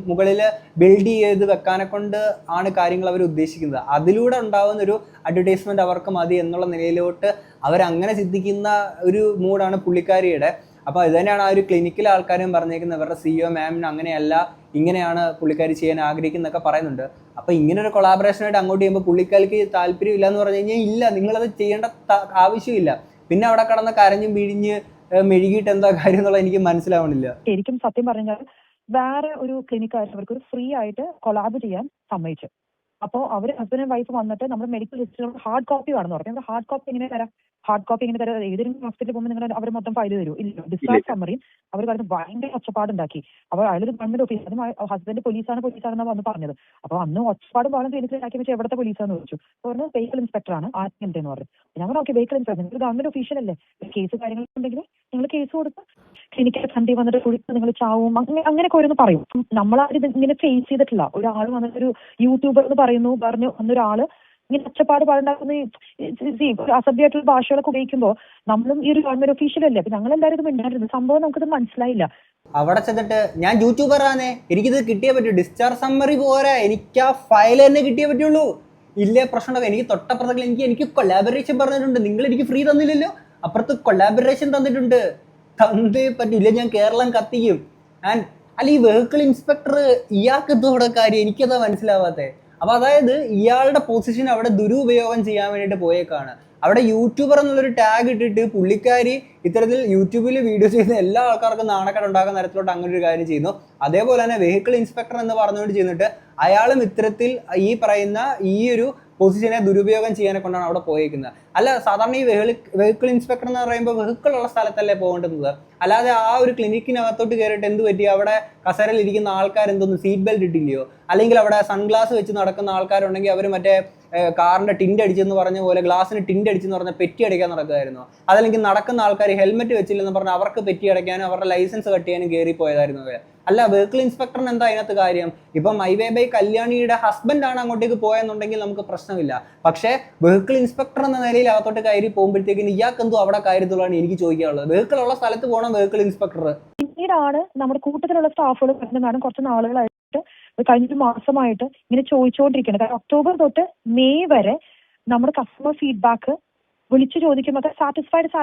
മുകളിൽ ബിൽഡ് ചെയ്ത് വെക്കാനെ കൊണ്ട് ആണ് കാര്യങ്ങൾ അവർ ഉദ്ദേശിക്കുന്നത്. അതിലൂടെ ഉണ്ടാകുന്നൊരു അഡ്വർടൈസ്മെൻറ്റ് അവർക്ക് മതി എന്നുള്ള നിലയിലോട്ട് അവരങ്ങനെ ചിന്തിക്കുന്ന ഒരു മൂഡാണ് പുള്ളിക്കാരിയുടെ. അപ്പോൾ ഇത് തന്നെയാണ് ആ ഒരു ക്ലിനിക്കിലെ ആൾക്കാരും പറഞ്ഞേക്കുന്നത്. അവരുടെ CEO മാമിന് അങ്ങനെയല്ല, ഇങ്ങനെയാണ് പുള്ളിക്കാരി ചെയ്യാൻ ആഗ്രഹിക്കുന്നതൊക്കെ പറയുന്നുണ്ട്. അപ്പോൾ ഇങ്ങനൊരു കൊളാബറേഷനായിട്ട് അങ്ങോട്ട് ചെയ്യുമ്പോൾ പുള്ളിക്കാരിക്ക് താല്പര്യമില്ല എന്ന് പറഞ്ഞു കഴിഞ്ഞാൽ ഇല്ല, നിങ്ങളത് ചെയ്യേണ്ട ആവശ്യമില്ല. പിന്നെ അവിടെ കടന്ന് കരഞ്ഞും പിഴിഞ്ഞ് മെഴുകിയിട്ട് എന്താ കാര്യം എന്നുള്ളത് എനിക്ക് മനസ്സിലാവണില്ല. ശരിക്കും സത്യം പറഞ്ഞാൽ വേറെ ഒരു ക്ലിനിക്കായിട്ട് അവർക്ക് ഒരു ഫ്രീ ആയിട്ട് കൊളാബ് ചെയ്യാൻ സമ്മതിച്ചു. അപ്പോൾ അവർ ഹസ്ബൻഡ് ആൻഡ് വൈഫ് വന്നിട്ട് നമ്മുടെ മെഡിക്കൽ രജിസ്റ്റർ ഹാർഡ് കോപ്പി വേണമെന്ന് പറഞ്ഞു. ഹാർഡ് കോപ്പി എങ്ങനെ തരാം? ഹാർഡ് കോപ്പി എങ്ങനെ തരാം? ഏതെങ്കിലും ഹോസ്പിറ്റലിൽ പോകുമ്പോൾ നിങ്ങൾ അവർ മൊത്തം ഫയൽ തരൂ? ഇല്ല. ഡിസ്ചാർജ് സമ്മറിയും അവർ കാരണം ഭയങ്കര ഒച്ചപ്പാടുണ്ടാക്കി. അപ്പോൾ അയാളൊരു ഗവൺമെന്റ് ഓഫീസ്, അതും ഹസ്ബൻഡ് പോലീസാണെന്നാണ് വന്ന് പറഞ്ഞത്. അപ്പോൾ അന്ന് ഒച്ചപ്പാടും പാടും ക്ലിനിക്കിലാക്കി വെച്ചാൽ എവിടുത്തെ പോലീസാന്ന് ചോദിച്ചു. പറഞ്ഞു വെഹിക്കിൾ ഇൻസ്പെക്ടറാണ് ആദ്യം പറഞ്ഞു. ഞങ്ങൾ ഓക്കെ വെഹിക്കിൾ ഇൻസ്പെക്ടർ, നിങ്ങൾ ഗവൺമെന്റ് ഒഫീഷ്യൽ അല്ലേ, കേസ് കാര്യങ്ങളുണ്ടെങ്കിൽ നിങ്ങൾ കേസ് കൊടുത്ത് ക്ലിനിക്കിൽ സൺഡേ വന്നിട്ട് കുളിച്ച് നിങ്ങൾ ചാവും അങ്ങനെയൊക്കെ ഓരോന്ന് പറയും. നമ്മളാരും ഇങ്ങനെ ഫേസ് ചെയ്തിട്ടില്ല. ഒരാൾ വന്നിട്ട് ഒരു യൂട്യൂബർ എന്ന് പറഞ്ഞു അന്നൊരാള് ഇങ്ങനെ ഒച്ചപ്പാട് പാടുണ്ടാക്കുന്ന അസഭ്യമായിട്ടുള്ള ഭാഷകളൊക്കെ ഉപയോഗിക്കുമ്പോൾ നമ്മളും ഈ ഒരു ഗവൺമെന്റ് ഒഫീഷ്യൽ അല്ലേ, അപ്പൊ ഞങ്ങൾ എല്ലാവരും ഇത് മിണ്ടായിരുന്നു. സംഭവം നമുക്കിത് മനസ്സിലായില്ല. അവിടെ ചെന്നിട്ട് ഞാൻ യൂട്യൂബറാണേ, എനിക്കിത് കിട്ടിയേ പറ്റൂ, ഡിസ്ചാർജ് സമ്മറി പോരാ, എനിക്ക് ആ ഫയൽ തന്നെ കിട്ടിയേ പറ്റുള്ളൂ. ഇല്ലേ പ്രശ്നമൊക്കെ എനിക്ക് തൊട്ടപ്പുറത്തേക്ക് എനിക്ക് കൊളാബറേഷൻ പറഞ്ഞിട്ടുണ്ട്, നിങ്ങൾ എനിക്ക് ഫ്രീ തന്നില്ലല്ലോ, അപ്പുറത്ത് കൊളാബറേഷൻ തന്നിട്ടുണ്ട്, തന്നേ പറ്റില്ല, ഞാൻ കേരളം കത്തിക്കും. ആൻഡ് അല്ല ഈ വെഹിക്കിൾ ഇൻസ്പെക്ടർ ഇയാൾക്ക് ഇതോടെ കാര്യം എനിക്കതാ മനസ്സിലാവാത്തത്. അപ്പോൾ അതായത് ഇയാളുടെ പൊസിഷൻ അവിടെ ദുരുപയോഗം ചെയ്യാൻ വേണ്ടിയിട്ട് പോയേക്കാണ്. അവിടെ യൂട്യൂബർ എന്നുള്ളൊരു ടാഗ് ഇട്ടിട്ട് പുള്ളിക്കാരി ഇത്തരത്തിൽ യൂട്യൂബിൽ വീഡിയോ ചെയ്യുന്ന എല്ലാ ആൾക്കാർക്കും നാണക്കേട് ഉണ്ടാക്കുന്ന തരത്തിലോട്ട് അങ്ങനെ ഒരു കാര്യം ചെയ്യുന്നു. അതേപോലെ തന്നെ വെഹിക്കിൾ ഇൻസ്പെക്ടർ എന്ന് പറഞ്ഞുകൊണ്ട് ചെയ്യുന്നിട്ട് അയാളും ഇത്തരത്തിൽ ഈ പറയുന്ന ഈ ഒരു പൊസിഷനെ ദുരുപയോഗം ചെയ്യാനെ കൊണ്ടാണ് അവിടെ പോയേക്കുന്നത്. അല്ല സാധാരണ ഈ വെഹിക്കിൾ ഇൻസ്പെക്ടർ എന്ന് പറയുമ്പോൾ വെഹിക്കിൾ ഉള്ള സ്ഥലത്തല്ലേ പോകേണ്ടത്, അല്ലാതെ ആ ഒരു ക്ലിനിക്കിനകത്തോട്ട് കയറിയിട്ട് എന്ത് പറ്റി അവിടെ കസേരയിൽ ഇരിക്കുന്ന ആൾക്കാർ എന്തോന്നും സീറ്റ് ബെൽറ്റ് ഇട്ടില്ലയോ, അല്ലെങ്കിൽ അവിടെ സൺഗ്ലാസ് വെച്ച് നടക്കുന്ന ആൾക്കാരുണ്ടെങ്കിൽ അവർ മറ്റേ കാറിന്റെ ടിൻഡ് അടിച്ചെന്ന് പറഞ്ഞ പോലെ ഗ്ലാസിന് ടിൻഡ് അടിച്ചെന്ന് പറഞ്ഞാൽ പെറ്റി അടയ്ക്കാൻ നടക്കുമായിരുന്നു. അതല്ലെങ്കിൽ നടക്കുന്ന ആൾക്കാർ ഹെൽമെറ്റ് വെച്ചില്ലെന്ന് പറഞ്ഞാൽ അവർക്ക് പെറ്റി അടയ്ക്കാനും അവരുടെ ലൈസൻസ് കട്ട് ചെയ്യാനും കയറി പോയതായിരുന്നു അവർ. അല്ല വെഹിക്കിൾ ഇൻസ്പെക്ടറിന് എന്താ അതിനകത്ത് കാര്യം? ഇപ്പം മൈ വേ ബൈ കല്യാണിയുടെ ഹസ്ബൻഡ് ആണ് അങ്ങോട്ടേക്ക് പോയെന്നുണ്ടെങ്കിൽ നമുക്ക് പ്രശ്നമില്ല. പക്ഷേ വെഹിക്കിൾ ഇൻസ്പെക്ടർ എന്ന നിലയിൽ അകത്തോട്ട് കയറി പോകുമ്പോഴത്തേക്കും ഇയാൾക്ക് എന്തോ അവിടെ കാര്യത്തുള്ളതാണ് എനിക്ക് ചോദിക്കാനുള്ളത്. വെഹിക്കിൾ ഉള്ള സ്ഥലത്ത് പോകണം വെഹിക്കിൾ ഇൻസ്പെക്ടർ. പിന്നീടാണ് നമ്മുടെ കൂട്ടത്തിലുള്ള സ്റ്റാഫുകൾ പറഞ്ഞ മാഡം കുറച്ച് നാളുകളായിട്ട് കഴിഞ്ഞൊരു മാസമായിട്ട് ഇങ്ങനെ ചോദിച്ചുകൊണ്ടിരിക്കുന്നത്. കാരണം ഒക്ടോബർ തൊട്ട് മെയ് വരെ നമ്മുടെ കസ്റ്റമർ ഫീഡ്ബാക്ക് വിളിച്ചു ചോദിക്കുമ്പോൾ സാറ്റിസ്ഫൈഡ്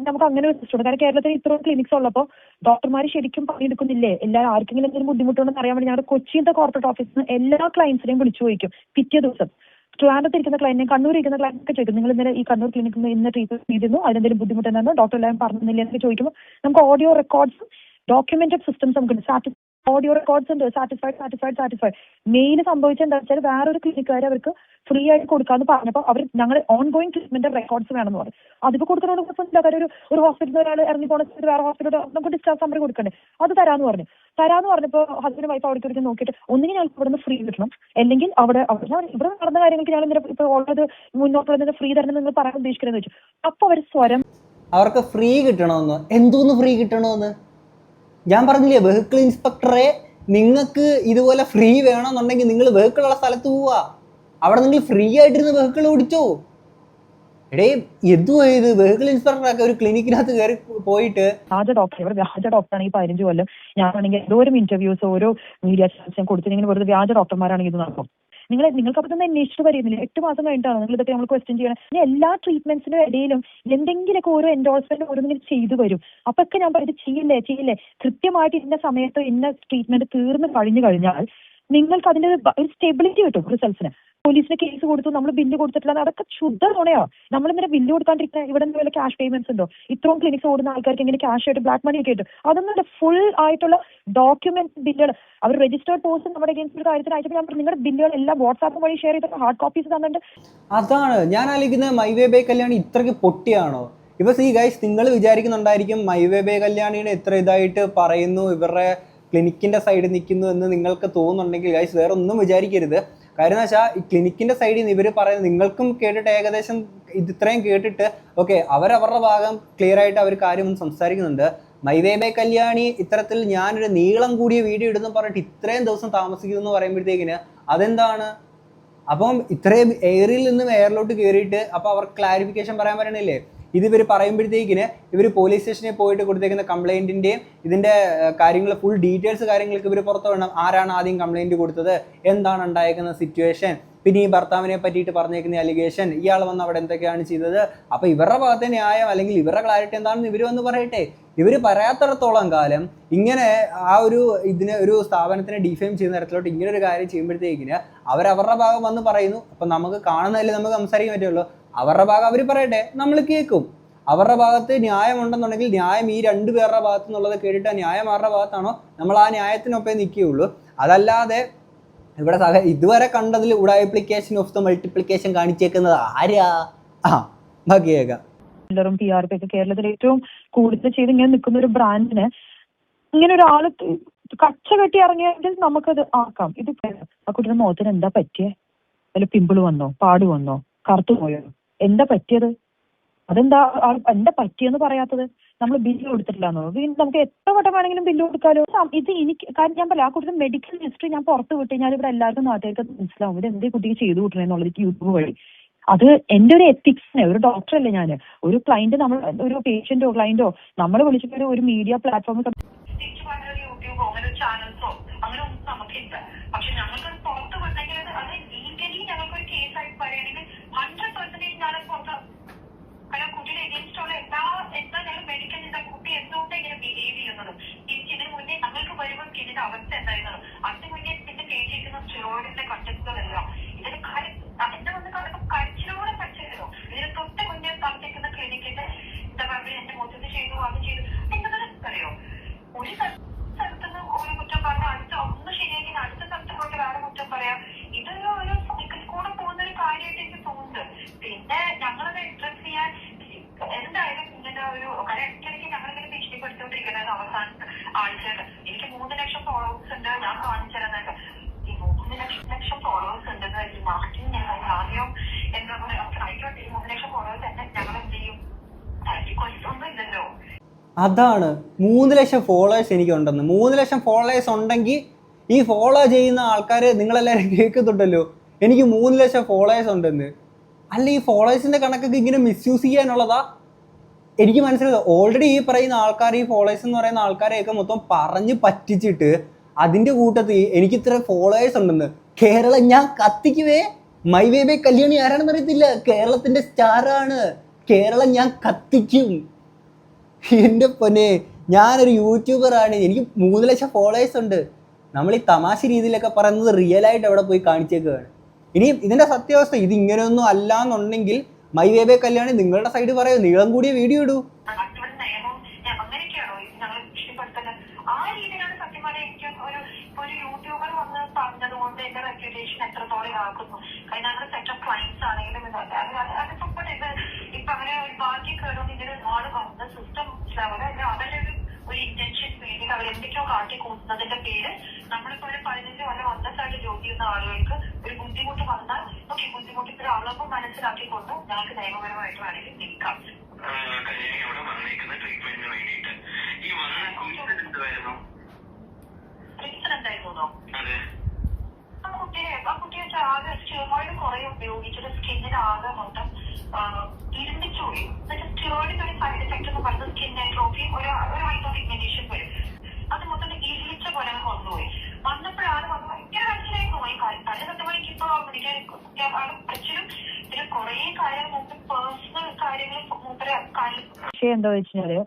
നമുക്ക് അങ്ങനെ ഒരു സിസ്റ്റം ഉണ്ട്. കാരണം കേരളത്തിൽ ഇത്രയും ക്ലിനിക്സ് ഉള്ളപ്പോൾ ഡോക്ടർമാർ ശരിക്കും പണിയെടുക്കുന്നില്ലേ, എല്ലാവരും ആർക്കെങ്കിലും എന്തെങ്കിലും ബുദ്ധിമുട്ടുണ്ടെന്ന് അറിയാൻ വേണ്ടി ഞങ്ങളുടെ കൊച്ചിയിലത്തെ കോർപ്പറേറ്റ് ഓഫീസിൽ നിന്ന് എല്ലാ ക്ലയൻസിനെയും വിളിച്ചു ചോദിക്കും. പിറ്റേ ദിവസം ട്രിവാൻഡ്രത്ത് ഇരിക്കുന്ന ക്ലയന്റിനെയും കണ്ണൂർ ഇരിക്കുന്ന ക്ലയന്റൊക്കെ ചോദിക്കും, നിങ്ങൾ ഇന്നലെ ഈ കണ്ണൂർ ക്ലിനിക്കിൽ ഇന്ന് ട്രീറ്റ്മെന്റ് ചെയ്തിരുന്നു, അതിനെന്തെങ്കിലും ബുദ്ധിമുട്ടുണ്ടെന്ന് ഡോക്ടർ എല്ലാവരും പറഞ്ഞില്ല എന്നൊക്കെ ചോദിക്കുമ്പോൾ നമുക്ക് ഓഡിയോ റെക്കോർഡ്സും ഡോക്യുമെന്റഡ് സിസ്റ്റംസ് നമുക്ക് ഓഡിയോ റെക്കോർഡ്സ് ഉണ്ട്. സാറ്റിസ്ഫൈഡ്. മെയിൻ സംഭവിച്ചത് എന്താ വെച്ചാൽ വേറൊരു ക്ലിനിക്കാർ അവർക്ക് ഫ്രീ ആയിട്ട് കൊടുക്കാന്ന് പറഞ്ഞപ്പോൾ അവർ ഞങ്ങൾ ഓൺ ഗോയിങ് ട്രീറ്റ്മെന്റ് റെക്കോർഡ്സ് വേണമെന്ന് പറഞ്ഞു. അതിപ്പോൾ കൊടുക്കുന്നതുകൊണ്ട് കുഴപ്പമില്ല. കാര്യം ഒരു ഹോസ്പിറ്റലിൽ ഒരാൾ ഇറങ്ങി പോണ വേറെ ഹോസ്പിറ്റലിൽ നമുക്ക് ഡിസ്ചാർജ് സമ്മറി കൊടുക്കണ്ടേ, അത് തരാന്ന് പറഞ്ഞപ്പോൾ ഹസ്ബൻഡ് വൈഫ് അവിടെ നോക്കിയിട്ട് ഒന്നുകിൽ ഞങ്ങൾക്ക് ഇവിടെ നിന്ന് ഫ്രീ കിട്ടണം, അല്ലെങ്കിൽ അവിടെ ഇവിടെ നടന്ന കാര്യങ്ങൾക്ക് ഞങ്ങൾ ഇങ്ങനെ ഇപ്പോൾ ഓൾറെഡി മുന്നോട്ടുള്ള ഫ്രീ തരണം നിങ്ങൾ പറയാൻ ഉദ്ദേശിക്കണമെന്ന് വെച്ചു. അപ്പൊ അവർ സ്വരം അവർക്ക് ഫ്രീ കിട്ടണമെന്ന്, എന്തോന്ന് ഫ്രീ കിട്ടണമെന്ന് ഞാൻ പറഞ്ഞില്ലേ, വെഹിക്കിൾ ഇൻസ്പെക്ടറെ നിങ്ങൾക്ക് ഇതുപോലെ ഫ്രീ വേണമെന്നുണ്ടെങ്കിൽ നിങ്ങൾ വെഹിക്കിളുള്ള സ്ഥലത്ത് പോവുക, അവിടെ നിങ്ങൾ ഫ്രീ ആയിട്ടിരുന്ന് വെഹിക്കിൾ ഓടിച്ചോ. എടേ എന്തുവാ ഇത് വെഹിക്കിൾ ഇൻസ്പെക്ടറൊക്കെ ഒരു ക്ലിനിക്കിനകത്ത് കയറി പോയിട്ട് വ്യാജ ഡോക്ടർ, ഇവർ വ്യാജ ഡോക്ടറാണ്. ഈ 15 കൊല്ലം ഞാനാണെങ്കിൽ എന്തോരം ഇന്റർവ്യൂസ് ഓരോ മീഡിയ ചാനൽസ് ഞാൻ കൊടുത്തിങ്ങനെ വെറുതെ വ്യാജ ഡോക്ടർമാരാണെങ്കിൽ ഇത് നടക്കും. നിങ്ങൾക്ക് അപ്പം തന്നെ അന്വേഷിച്ചിട്ട് പറയുന്നില്ല. 8 മാസം കഴിഞ്ഞിട്ടാണ് നിങ്ങൾ ഇതൊക്കെ നമ്മൾ ക്വസ്റ്റ്യൻ ചെയ്യണം. ഇനി എല്ലാ ട്രീറ്റ്മെന്റ്സിന്റെ ഇടയിലും എന്തെങ്കിലുമൊക്കെ ഓരോ എൻഡോഴ്സ്മെന്റ് ഓരോന്നിങ്ങനെ ചെയ്തു വരും. അപ്പൊക്കെ ഞാൻ പറയും ഇത് ചെയ്യില്ലേ. കൃത്യമായിട്ട് ഇന്ന സമയത്ത് ഇന്ന ട്രീറ്റ്മെന്റ് തീർന്നു കഴിഞ്ഞാൽ നിങ്ങൾക്ക് അതിന്റെ ഒരു സ്റ്റെബിലിറ്റി കിട്ടും റിസൾട്ട്സിന്. പോലീസിന് കേസ് കൊടുത്തു, നമ്മൾ ബില്ല് കൊടുത്തിട്ടില്ല, അതൊക്കെ ശുദ്ധ നുണയോ. നമ്മളിങ്ങനെ ബില്ല് കൊടുക്കാണ്ടിരിക്കുന്ന ഇവിടെ നിന്ന് വല്ല ക്യാഷ് പേയ്മെന്റ്സ് ഉണ്ടോ? ഇത്രയും ക്ലിനിക്സ് ഓടുന്ന ആൾക്കാർക്ക് ഇങ്ങനെ ക്യാഷ് ആയിട്ട് ബ്ലാക്ക് മണി ഒക്കെ കിട്ടും. അതൊന്നും ഫുൾ ആയിട്ടുള്ള ഡോക്യുമെന്റ് ബില്ലുകൾ അവർ രജിസ്റ്റേർഡ് പോസ്റ്റ് നമ്മുടെ അഗേൻസ്റ്റ് ഒരു കാര്യത്തിന് അയച്ചപ്പോൾ ഞാൻ നിങ്ങളുടെ ബില്ലുകൾ എല്ലാം വാട്സാപ്പ് വഴി ഷെയർ ചെയ്തിട്ട് ഹാർഡ് കോപ്പീസ് തന്നിട്ടുണ്ട്. അതാണ് ഞാൻ ആലോചിക്കുന്നത്. മൈവേ ബൈ കല്യാണി ഇത്രയ്ക്ക് പൊട്ടിയാണോ? ഇപ്പൊ സീ ഗൈസ്, നിങ്ങൾ വിചാരിക്കുന്നുണ്ടായിരിക്കും മൈവേ ബൈ കല്യാണിയുടെ എത്ര ഇതായിട്ട് പറയുന്നു, ഇവരുടെ ക്ലിനിക്കിന്റെ സൈഡിൽ നിൽക്കുന്നു എന്ന് നിങ്ങൾക്ക് തോന്നുന്നുണ്ടെങ്കിൽ ഗൈസ് വേറെ ഒന്നും വിചാരിക്കരുത്. കാര്യം എന്ന് വെച്ചാൽ ഈ ക്ലിനിക്കിന്റെ സൈഡിൽ നിന്ന് ഇവർ പറയുന്നത് നിങ്ങൾക്കും കേട്ടിട്ട് ഏകദേശം ഇത്രയും കേട്ടിട്ട് ഓക്കെ അവരവരുടെ ഭാഗം ക്ലിയർ ആയിട്ട് അവർ കാര്യം സംസാരിക്കുന്നുണ്ട്. മൈവേ ബൈ കല്യാണി ഇത്തരത്തിൽ ഞാനൊരു നീളം കൂടിയ വീഡിയോ ഇടുന്നു പറഞ്ഞിട്ട് ഇത്രയും ദിവസം താമസിക്കുന്നു എന്ന് പറയുമ്പോഴത്തേക്കിന് അതെന്താണ്? അപ്പം ഇത്രയും എയറിൽ നിന്നും എയറിലോട്ട് കയറിയിട്ട് അപ്പോൾ അവർക്ക് ക്ലാരിഫിക്കേഷൻ പറയാൻ പറയണില്ലേ? ഇത് ഇവർ പറയുമ്പോഴത്തേക്കിന് ഇവർ പോലീസ് സ്റ്റേഷനിൽ പോയിട്ട് കൊടുത്തേക്കുന്ന കംപ്ലൈൻറ്റിൻ്റെയും ഇതിൻ്റെ കാര്യങ്ങൾ ഫുൾ ഡീറ്റെയിൽസ് കാര്യങ്ങൾക്ക് ഇവർ പുറത്തു വേണം. ആരാണ് ആദ്യം കംപ്ലൈൻറ്റ് കൊടുത്തത്, എന്താണ് ഉണ്ടായിരിക്കുന്ന സിറ്റുവേഷൻ, പിന്നെ ഈ ഭർത്താവിനെ പറ്റിയിട്ട് പറഞ്ഞേക്കുന്ന അലിഗേഷൻ, ഇയാൾ വന്ന് അവിടെ എന്തൊക്കെയാണ് ചെയ്തത്, അപ്പോൾ ഇവരുടെ ഭാഗത്തെ ന്യായം അല്ലെങ്കിൽ ഇവരുടെ ക്ലാരിറ്റി എന്താണെന്ന് ഇവർ വന്ന് പറയട്ടെ. ഇവർ പറയാത്തിടത്തോളം കാലം ഇങ്ങനെ ആ ഒരു ഇതിനെ ഒരു സ്ഥാപനത്തിനെ ഡിഫെയിം ചെയ്യുന്ന തരത്തിലോട്ട് ഇങ്ങനെ ഒരു കാര്യം ചെയ്യുമ്പോഴത്തേക്കിന് അവരവരുടെ ഭാഗം വന്ന് പറയുന്നു. അപ്പം നമുക്ക് കാണുന്നതല്ലേ നമുക്ക് സംസാരിക്കാൻ പറ്റുള്ളൂ. അവരുടെ ഭാഗം അവർ പറയട്ടെ, നമ്മൾ കേൾക്കും. അവരുടെ ഭാഗത്ത് ന്യായമുണ്ടെന്നുണ്ടെങ്കിൽ ന്യായം ഈ 2 പേരുടെ ഭാഗത്തു നിന്നുള്ളത് കേട്ടിട്ട് ന്യായം ആരുടെ ഭാഗത്താണോ നമ്മൾ ആ ന്യായത്തിനൊപ്പേ നിൽക്കുകയുള്ളൂ. അതല്ലാതെ ഇവിടെ ഇതുവരെ കണ്ടതിൽ ഉഡായിപ്ലിക്കേഷൻ ഓഫ് ദ മൾട്ടിപ്ലിക്കേഷൻ കാണിച്ചേക്കുന്നത് ആരാ? ബാക്കിയേക്കാം TRP ഒക്കെ കേരളത്തിൽ ഏറ്റവും കൂടുതൽ ചെയ്ത് ഇങ്ങനെ നിൽക്കുന്ന ഒരു ബ്രാൻഡിന് ഇങ്ങനെ ഒരാള് കച്ച കെട്ടി ഇറങ്ങിയെങ്കിൽ നമുക്കത് ആക്കാം. ഇത് ആ കുട്ടിയുടെ മുഖത്തിന് എന്താ പറ്റിയേ? വല്ല പിമ്പിള് വന്നോ, പാട് വന്നോ, കറുത്തു പോയോ, എന്താ പറ്റിയത്? അതെന്താ എന്താ പറ്റിയെന്ന് പറയാത്തത്? നമ്മൾ ബില്ല് കൊടുത്തിട്ടില്ലാന്നോ? നമുക്ക് എത്ര വട്ടം വേണമെങ്കിലും ബില്ല് കൊടുക്കാലോ. ഇത് എനിക്ക് കാര്യം ഞാൻ പറയാം, ആ കുട്ടിയുടെ മെഡിക്കൽ ഹിസ്റ്ററി ഞാൻ പുറത്ത് വിട്ട് കഴിഞ്ഞാൽ ഇവിടെ എല്ലാവർക്കും നാട്ടുകാർക്ക് മനസ്സിലാവും ഇത് എന്തേ കുട്ടിക്ക് ചെയ്തു കൂട്ടണെന്നുള്ളത് യൂട്യൂബ് വഴി. അത് എന്റെ ഒരു എത്തിക്സിനെ, ഒരു ഡോക്ടറല്ലേ ഞാൻ, ഒരു ക്ലയന്റ് നമ്മൾ ഒരു പേഷ്യന്റോ ക്ലയന്റോ നമ്മൾ വിളിച്ചിട്ട് ഒരു മീഡിയ പ്ലാറ്റ്ഫോമിൽ യൂട്യൂബോ അങ്ങനെ ചാനൽസോ അങ്ങനെ ഒന്നും നമുക്കില്ല. പക്ഷെ ഞങ്ങൾക്ക് പുറത്ത് വിട്ടെങ്കിൽ അത് ലീഗലി ഞങ്ങൾക്കൊരു കേസായിട്ട് പറയുകയാണെങ്കിൽ 100% ഞാൻ പുറത്ത് കാരണം കുട്ടിയുടെ എഗെയിൻസ്റ്റ് ഉള്ള എന്താ ഞങ്ങൾ മെഡിക്കൽ ചെയ്ത കുട്ടി എന്തുകൊണ്ട് ഇങ്ങനെ ബിഹേവ് ചെയ്യുന്നത്, ഇതിന് മുന്നേ ഞങ്ങൾക്ക് വരുമ്പോൾ ഇതിന്റെ അവസ്ഥ എന്തായിരുന്നത്, അതിന് മുന്നേ പിന്നെ കേട്ടിരിക്കുന്ന സ്റ്റിറോയിഡിന്റെ കണ്ടന്റുകളെല്ലാം ഇതിന് കാര്യം എന്റെ വന്ന് കാണുമ്പോൾ കരച്ചിലൂടെ പറ്റില്ലല്ലോ. ഇതിന് തൊട്ട് മുന്നേ താമസിക്കുന്ന ക്ലിനിക്കിന്റെ എന്താ പറയുക എന്റെ മൊത്തത്തിൽ ചെയ്തു അത് ചെയ്തു എന്തെന്ന് അറിയോ, ഒരു സ്ഥലത്തുനിന്ന് ഒരു കുറ്റം പറഞ്ഞാൽ അടുത്ത ഒന്ന് ശരിയാക്കി അടുത്ത സ്ഥലത്ത് പോയിട്ട് വേറെ കുറ്റം പറയാം. ഇതൊരു സൈക്കിൾ കൂടെ പോകുന്ന ഒരു കാര്യമായിട്ട് എനിക്ക് തോന്നുന്നുണ്ട്. പിന്നെ ഞങ്ങളത് എക്സ്പ്രസ് ചെയ്യാൻ എന്തായാലും ഇങ്ങനെ ഒരു ഇടയ്ക്കിടയ്ക്ക് ഞങ്ങളിങ്ങനെ ഭീഷണിപ്പെടുത്തിക്കൊണ്ടിരിക്കുന്നത് അവസാനത്തെ ആഴ്ചയിൽ എനിക്ക് 3 ലക്ഷം ഫോളോവേഴ്സ് ഉണ്ട്, ഞാൻ കാണിച്ചു തരുന്നുണ്ട്. ഈ 3 ലക്ഷം ഫോളോവേഴ്സ് ഉണ്ടെന്ന് ഈ നാട്ടിൽ ഞങ്ങൾ ആദ്യം എന്താ പറയുക ആയിക്കോട്ടെ, ഈ 3 ലക്ഷം ഫോളോവേഴ്സ് തന്നെ ഞങ്ങൾ എന്ത് ചെയ്യും, ഒന്നും ഇല്ലല്ലോ. അതാണ് 3 ലക്ഷം ഫോളോവേഴ്സ് എനിക്കുണ്ടെന്ന്. 3 ലക്ഷം ഫോളോവേഴ്സ് ഉണ്ടെങ്കിൽ ഈ ഫോളോ ചെയ്യുന്ന ആൾക്കാർ നിങ്ങളെല്ലാവരും കേൾക്കുന്നുണ്ടല്ലോ എനിക്ക് 3 ലക്ഷം ഫോളോവേഴ്സ് ഉണ്ടെന്ന്. അല്ല ഈ ഫോളോവേഴ്സിൻ്റെ കണക്കൊക്കെ ഇങ്ങനെ മിസ്യൂസ് ചെയ്യാനുള്ളതാ? എനിക്ക് മനസ്സിലായത് ഓൾറെഡി ഈ പറയുന്ന ആൾക്കാർ, ഈ ഫോളോവേഴ്സ് എന്ന് പറയുന്ന ആൾക്കാരെയൊക്കെ മൊത്തം പറഞ്ഞ് പറ്റിച്ചിട്ട് അതിൻ്റെ കൂട്ടത്തിൽ എനിക്ക് ഇത്ര ഫോളോവേഴ്സ് ഉണ്ടെന്ന്. കേരളം ഞാൻ കത്തിക്കുവേ. മൈവേ ബൈ കല്യാണി ആരാണെന്ന് അറിയത്തില്ല, കേരളത്തിൻ്റെ സ്റ്റാറാണ്. കേരളം ഞാൻ കത്തിക്കും. എൻ്റെ പൊന്നെ, ഞാനൊരു യൂട്യൂബറാണ്, എനിക്ക് 3 ലക്ഷം ഫോളോവേഴ്സ് ഉണ്ട്. നമ്മൾ ഈ തമാശ രീതിയിലൊക്കെ പറയുന്നത് റിയലായിട്ട് അവിടെ പോയി കാണിച്ചേക്കുകയാണ്. ഇനി ഇതിൻ്റെ സത്യാവസ്ഥ ഇത് ഇങ്ങനെയൊന്നും അല്ല എന്നുണ്ടെങ്കിൽ മൈവേ ബൈ കല്യാണി നിങ്ങളുടെ സൈഡ് പറയൂ, നീളം കൂടിയ വീഡിയോ ഇടൂ. പറഞ്ഞതുകൊണ്ട് എന്റെ റെപ്യൂട്ടേഷൻ എത്രത്തോളം ആക്കുന്നു. അതിനകത്ത് സെറ്റ് ഓഫ് ക്ലൈൻസ് ആണെങ്കിലും അത് സപ്പോർട്ട് ചെയ്ത് ഇപ്പൊ അങ്ങനെ ബാക്കി കയറുന്ന ഇങ്ങനെ ഒരുപാട് വന്ന സിസ്റ്റം മനസ്സിലാവുക. അവരുടെ ഒരു ഇന്റൻഷൻ വേണ്ടി അവരെന്തൊക്കെയോ കാട്ടി കൂട്ടുന്നതിന്റെ പേര് നമ്മളിപ്പോ ഒരു 15 കൊല്ലം ഒന്നസായിട്ട് ജോലി ചെയ്യുന്ന ആളുകൾക്ക് ഒരു ബുദ്ധിമുട്ട് വന്നാൽ ഓക്കെ ബുദ്ധിമുട്ട് ഇത്ര അളവ് മനസ്സിലാക്കിക്കൊണ്ട് ഞങ്ങൾക്ക് നിയമപരമായിട്ട് വേണമെങ്കിൽ നിൽക്കാം. റീസൺ എന്തായിരുന്നോ? ആ കുട്ടിയെ ആകെ സ്റ്റീറോയിഡ് കുറെ ഉപയോഗിച്ചിട്ട് സ്കിന്നിന് ആകെ മൊത്തം ഇരുന്നിച്ചോളി. സ്റ്റിറോയിഡിന്റെ സൈഡ് എഫക്ട് എന്ന് പറയുന്നത് സ്കിൻ ആട്രോഫിയും ഒരു ഹൈറ്റ് ഓഫ് പിഗ്മെന്റേഷൻ വരും. അത് മൊത്തം ഈർച്ച പോലെ വന്നുപോയി. വന്നപ്പോഴാണ് ഭയങ്കര മനസ്സിലായി പോയി. പല സത്യമാണെങ്കിൽ ഇപ്പൊ അച്ഛനും ഇതിൽ കുറെ കാര്യങ്ങൾ മുമ്പ് പേഴ്സണൽ കാര്യങ്ങൾ മൂപ്പര് കാര്യം. പക്ഷേ എന്താ വെച്ചാല്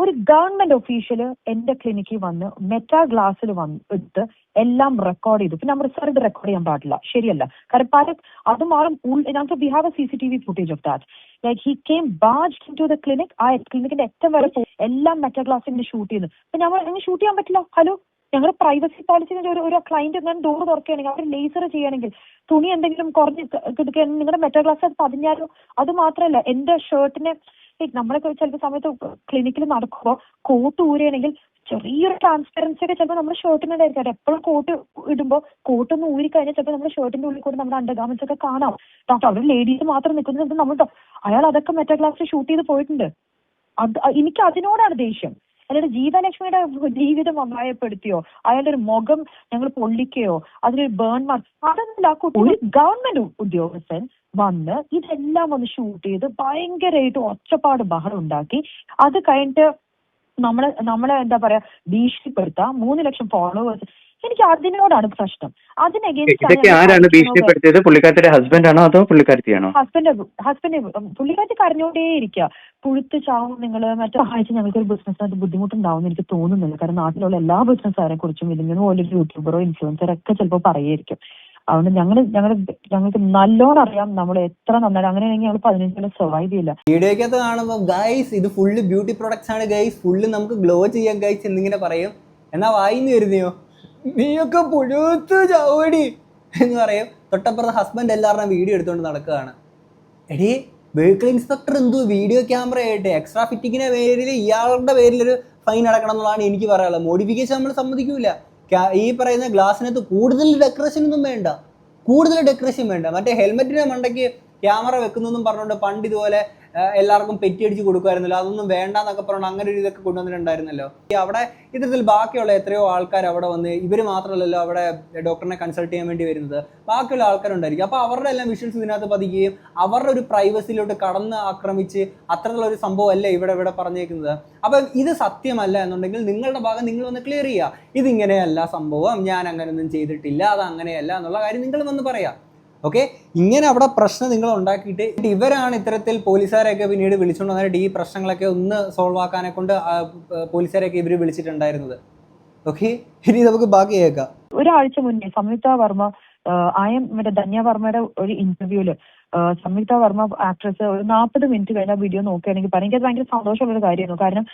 ഒരു ഗവൺമെന്റ് ഒഫീഷ്യല് എന്റെ ക്ലിനിക്കിൽ വന്ന് മെറ്റാ ഗ്ലാസ്സിൽ എടുത്ത് എല്ലാം റെക്കോർഡ് ചെയ്തു. പിന്നെ നമ്മൾ സാർ ഇത് റെക്കോർഡ് ചെയ്യാൻ പാടില്ല, ശരിയല്ല. കാരണം പല അതും ആളും ഞങ്ങൾക്ക് we have a CCTV footage of that. Like he came barged into the clinic. ആ ക്ലിനിക്കിന്റെ ഏറ്റവും വരെ എല്ലാം മെറ്റാ ഗ്ലാസ്സിൽ ഷൂട്ട് ചെയ്യുന്നു. അപ്പൊ ഞങ്ങൾ അങ്ങനെ ഷൂട്ട് ചെയ്യാൻ പറ്റില്ല. ഹലോ, ഞങ്ങളുടെ പ്രൈവസി പോളിസിന്റെ ഒരു ക്ലയന്റ് ഞാൻ ഡോർ തുറക്കുകയാണെങ്കിൽ അവർ ലേസർ ചെയ്യുകയാണെങ്കിൽ തുണി എന്തെങ്കിലും കുറഞ്ഞ് കിടക്കുകയാണെങ്കിൽ നിങ്ങളുടെ മെറ്റാ ഗ്ലാസ് അത് പതിഞ്ഞാലോ. അത് മാത്രമല്ല എന്റെ ഷർട്ടിനെ നമ്മളൊക്കെ ചിലപ്പോൾ സമയത്ത് ക്ലിനിക്കിൽ നടക്കുമ്പോൾ കോട്ട് ഊരുകയാണെങ്കിൽ ചെറിയൊരു ട്രാൻസ്പെറൻസി ഒക്കെ ചിലപ്പോൾ നമ്മുടെ ഷർട്ടിനുണ്ടായിരിക്കും. എപ്പോഴും കോട്ട് ഇടുമ്പോൾ കോട്ടൊന്ന് ഊരി കഴിഞ്ഞാൽ ചിലപ്പോൾ നമ്മുടെ ഷർട്ടിന്റെ ഉള്ളിൽ കൂടെ നമ്മുടെ അണ്ടർഗാർമെന്റ്സ് ഒക്കെ കാണാം. ഡോക്ടർ അവർ ലേഡീസ് മാത്രം നിൽക്കുന്നത് നമ്മൾ അയാൾ അതൊക്കെ മെറ്റാ ഗ്ലാസ് ഷൂട്ട് ചെയ്ത് പോയിട്ടുണ്ട്. എനിക്ക് അതിനോടാണ് ദേഷ്യം. അല്ലാതെ ജീവലക്ഷ്മിയുടെ ജീവിതം അപായപ്പെടുത്തിയോ അയാളുടെ ഒരു മുഖം ഞങ്ങൾ പൊള്ളിക്കുകയോ അതിനൊരു ബേൺ മാർക്ക് അതൊന്നുമില്ല. ഒരു ഗവൺമെന്റ് ഉദ്യോഗസ്ഥൻ വന്ന് ഇതെല്ലാം വന്ന് ഷൂട്ട് ചെയ്ത് ഭയങ്കരമായിട്ട് ഒച്ചപ്പാട് ബഹളം ഉണ്ടാക്കി. അത് കഴിഞ്ഞിട്ട് നമ്മളെ എന്താ പറയാ ഭീഷണിപ്പെടുത്താം. 3 ലക്ഷം ഫോളോവേഴ്സ്. എനിക്ക് അതിനോടാണ് പ്രശ്നം. ആരാണ് ഭീഷണിപ്പെടുത്തിയത്? പുള്ളിക്കാരുടെ ഹസ്ബൻഡ് ആണോ അതോ പുള്ളിക്കാരത്തിയാണോ? ഹസ്ബൻഡ് പുള്ളിക്കാരത്തി കരഞ്ഞോണ്ടേ ഇരിക്കുക. പുഴുത്ത് ചാവും നിങ്ങൾ മറ്റേ സഹായിച്ച് ഞങ്ങൾക്കൊരു ബിസിനസ്സിനകത്ത് ബുദ്ധിമുട്ടുണ്ടാവും എനിക്ക് തോന്നുന്നില്ല. കാരണം നാട്ടിലുള്ള എല്ലാ ബിസിനസ്സുകാരെ കുറിച്ചും ഇതിങ്ങനെ പോലൊരു യൂട്യൂബറോ ഇൻഫ്ലുവൻസറോ ഒക്കെ ചിലപ്പോൾ പറയായിരിക്കും. അതുകൊണ്ട് ഞങ്ങൾക്ക് നല്ലോണം അറിയാം നമ്മൾ എത്ര നന്നായി. അങ്ങനെയാണെങ്കിൽ ഞങ്ങൾ 15 കൊല്ലം സർവൈവ് ചെയ്യില്ല. വീഡിയോക്കകത്ത് കാണുമ്പോൾ ഗൈസ് ഇത് ഫുള്ള് ബ്യൂട്ടി പ്രൊഡക്ട്സ് ആണ് ഗൈസ്, ഫുള്ള് നമുക്ക് ഗ്ലോ ചെയ്യാം ഗൈസ് എന്നിങ്ങനെ പറയും. എന്നാ വായിന്ന് വരുന്നയോ നീയൊക്കെ പുഴുത്ത് ചാവടി എന്ന് പറയും. തൊട്ടപ്പുറത്ത് ഹസ്ബൻഡ് എല്ലാവരുടെയും വീഡിയോ എടുത്തുകൊണ്ട് നടക്കുകയാണ്. എടീ വെഹിക്കിൾ ഇൻസ്പെക്ടർ എന്തോ വീഡിയോ ക്യാമറ ആയിട്ട് എക്സ്ട്രാ ഫിറ്റിങ്ങിന്റെ പേരിൽ ഇയാളുടെ പേരിലൊരു ഫൈൻ അടക്കണം എന്നുള്ളതാണ് എനിക്ക് പറയാനുള്ളത്. മോഡിഫിക്കേഷൻ നമ്മൾ സമ്മതിക്കൂല. ഈ പറയുന്ന ഗ്ലാസ്സിനകത്ത് കൂടുതൽ ഡെക്കറേഷൻ ഒന്നും വേണ്ട, മറ്റേ ഹെൽമെറ്റിന്റെ മണ്ടയ്ക്ക് ക്യാമറ വെക്കുന്നൊന്നും പറഞ്ഞുകൊണ്ട് പണ്ട് ഇതുപോലെ എല്ലാവർക്കും പെറ്റിയടിച്ച് കൊടുക്കുമായിരുന്നല്ലോ. അതൊന്നും വേണ്ടെന്നൊക്കെ പറഞ്ഞു അങ്ങനെ ഒരു ഇതൊക്കെ കൊണ്ടുവന്നിട്ടുണ്ടായിരുന്നല്ലോ. അവിടെ ഇത്തരത്തിൽ ബാക്കിയുള്ള എത്രയോ ആൾക്കാർ അവിടെ വന്ന് ഇവർ മാത്രമല്ലല്ലോ അവിടെ ഡോക്ടറിനെ കൺസൾട്ട് ചെയ്യാൻ വേണ്ടി വരുന്നത്, ബാക്കിയുള്ള ആൾക്കാരുണ്ടായിരിക്കും. അപ്പോൾ അവരുടെ എല്ലാം വിഷ്വൽസ് ഇതിനകത്ത് പതിക്കുകയും അവരുടെ ഒരു പ്രൈവസിയിലോട്ട് കടന്ന് ആക്രമിച്ച് അത്തരത്തിലുള്ള ഒരു സംഭവമല്ലേ ഇവിടെ പറഞ്ഞേക്കുന്നത്. അപ്പം ഇത് സത്യമല്ല എന്നുണ്ടെങ്കിൽ നിങ്ങളുടെ ഭാഗം നിങ്ങൾ വന്ന് ക്ലിയർ ചെയ്യുക. ഇതിങ്ങനെയല്ല സംഭവം, ഞാൻ അങ്ങനെയൊന്നും ചെയ്തിട്ടില്ല, അത് അങ്ങനെയല്ല എന്നുള്ള കാര്യം നിങ്ങൾ വന്ന് പറയാം. ഓക്കെ, ഇങ്ങനെ അവിടെ പ്രശ്നം നിങ്ങൾ ഉണ്ടാക്കിയിട്ട് ഇവരാണ് ഇത്തരത്തിൽ പോലീസുകാരെയൊക്കെ പിന്നീട് വിളിച്ചുകൊണ്ട് വന്നിട്ട് ഈ പ്രശ്നങ്ങളൊക്കെ ഒന്ന് സോൾവ് ആക്കാനെ കൊണ്ട് പോലീസുകാരെയൊക്കെ ഇവർ വിളിച്ചിട്ടുണ്ടായിരുന്നത്. ഓക്കെ, ഇനി നമുക്ക് ബാക്കി കേൾക്കാം. ഒരാഴ്ച മുന്നേ സംയുക്ത വർമ്മ മറ്റേ ധന്യ വർമ്മയുടെ ഒരു ഇന്റർവ്യൂല് സംയുക്ത വർമ്മ ആക്ട്രസ് ഒരു 40 മിനിറ്റ് കഴിഞ്ഞ വീഡിയോ നോക്കുകയാണെങ്കിൽ എനിക്ക് അത് ഭയങ്കര സന്തോഷമുള്ള ഒരു കാര്യമായിരുന്നു. കാരണം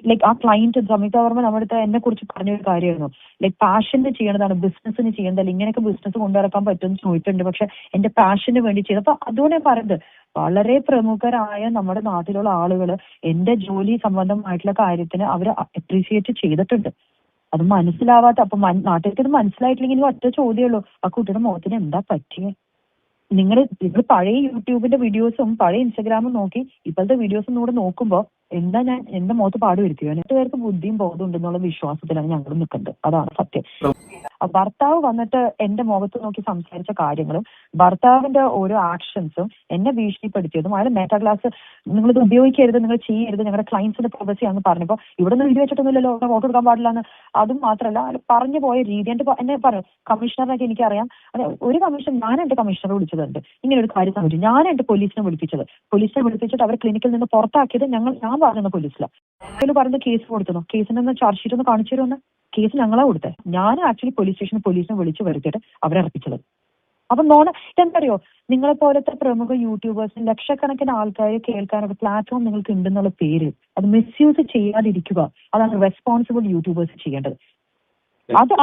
ലൈക്ക് ആ ക്ലയന്റ് സംയുക്ത വർമ്മ നമ്മുടെ അടുത്ത് എന്നെ കുറിച്ച് പറഞ്ഞൊരു കാര്യമായിരുന്നു. ലൈക്ക് പാഷന് ചെയ്യണതാണ്, ബിസിനസ്സിന് ചെയ്യേണ്ടതല്ല. ഇങ്ങനെയൊക്കെ ബിസിനസ് കൊണ്ടുനടക്കാൻ പറ്റുമെന്ന് ചോദിച്ചിട്ടുണ്ട്, പക്ഷെ എന്റെ പാഷന് വേണ്ടി ചെയ്തു. അപ്പൊ അതുകൊണ്ട് ഞാൻ പറയുന്നത് വളരെ പ്രമുഖരായ നമ്മുടെ നാട്ടിലുള്ള ആളുകൾ എന്റെ ജോലി സംബന്ധമായിട്ടുള്ള കാര്യത്തിന് അവർ അപ്രീഷിയേറ്റ് ചെയ്തിട്ടുണ്ട്. അത് മനസ്സിലാവാത്ത അപ്പൊ നാട്ടിലേക്ക് ഇത് മനസ്സിലായിട്ടില്ലെങ്കിൽ ഒറ്റ ചോദ്യമുള്ളൂ, ആ കുട്ടിയുടെ മുഖത്തിന് എന്താ പറ്റിയേ? നിങ്ങൾ പഴയ യൂട്യൂബിന്റെ വീഡിയോസും പഴയ ഇൻസ്റ്റാഗ്രാമും നോക്കി ഇപ്പോഴത്തെ വീഡിയോസും കൂടെ നോക്കുമ്പോൾ ഞാൻ എന്റെ മുഖത്ത് പാട് വരുത്തിയോ? 8 പേർക്ക് ബുദ്ധിയും ബോധം ഉണ്ടെന്നുള്ള വിശ്വാസത്തിലാണ് ഞങ്ങൾ നിൽക്കുന്നത്. അതാണ് സത്യം. ഭർത്താവ് വന്നിട്ട് എന്റെ മുഖത്ത് നോക്കി സംസാരിച്ച കാര്യങ്ങളും ഭർത്താവിന്റെ ഓരോ ആക്ഷൻസും എന്നെ ഭീഷണിപ്പെടുത്തിയതും അയാൾ മെറ്റാ ഗ്ലാസ് നിങ്ങളിത് ഉപയോഗിക്കരുത്, നിങ്ങൾ ചെയ്യരുത്, ഞങ്ങളുടെ ക്ലയൻസിന്റെ പ്രൈവസി ആണെന്ന് പറഞ്ഞപ്പോൾ ഇവിടെ നിന്ന് വീഡിയോ വെച്ചിട്ടൊന്നുമില്ലല്ലോ, ഫോട്ടോ എടുക്കാൻ പാടില്ല എന്ന്. അതും മാത്രമല്ല അയാൾ പറഞ്ഞു പോയ രീതി എന്നെ പറഞ്ഞു. കമ്മീഷണറിനൊക്കെ എനിക്കറിയാം. ഒരു കമ്മീഷൻ ഞാൻ എന്റെ കമ്മീഷണറെ വിളിച്ചതുണ്ട്, ഇങ്ങനെ ഒരു കാര്യം സംബന്ധിച്ചു. ഞാൻ എന്റെ പോലീസിനെ വിളിപ്പിച്ചിട്ട് അവർ ക്ലിനിക്കിൽ നിന്ന് പുറത്താക്കിയത് ഞാൻ പറഞ്ഞ പോലീസിലാണ്. അതിൽ പറഞ്ഞ കേസ് കൊടുത്തു. കേസിന്റെ ചാർജ് ഷീറ്റ് ഒന്ന് കാണിച്ചു തരുമെന്ന്. കേസ് ഞങ്ങളാ കൊടുത്തത്. ഞാൻ ആക്ച്വലി പോലീസിനെ വിളിച്ചു വരുത്തിയിട്ട് അവരെ അർപ്പിച്ചത്. അപ്പൊ എന്തറിയോ, നിങ്ങളെ പോലത്തെ പ്രമുഖ യൂട്യൂബേഴ്സ് ലക്ഷക്കണക്കിന് ആൾക്കാരെ കേൾക്കാനൊരു പ്ലാറ്റ്ഫോം നിങ്ങൾക്ക് ഉണ്ടെന്നുള്ള പേര് അത് മിസ്യൂസ് ചെയ്യാതിരിക്കുക. അതാണ് റെസ്പോൺസിബിൾ യൂട്യൂബേഴ്സ് ചെയ്യേണ്ടത്.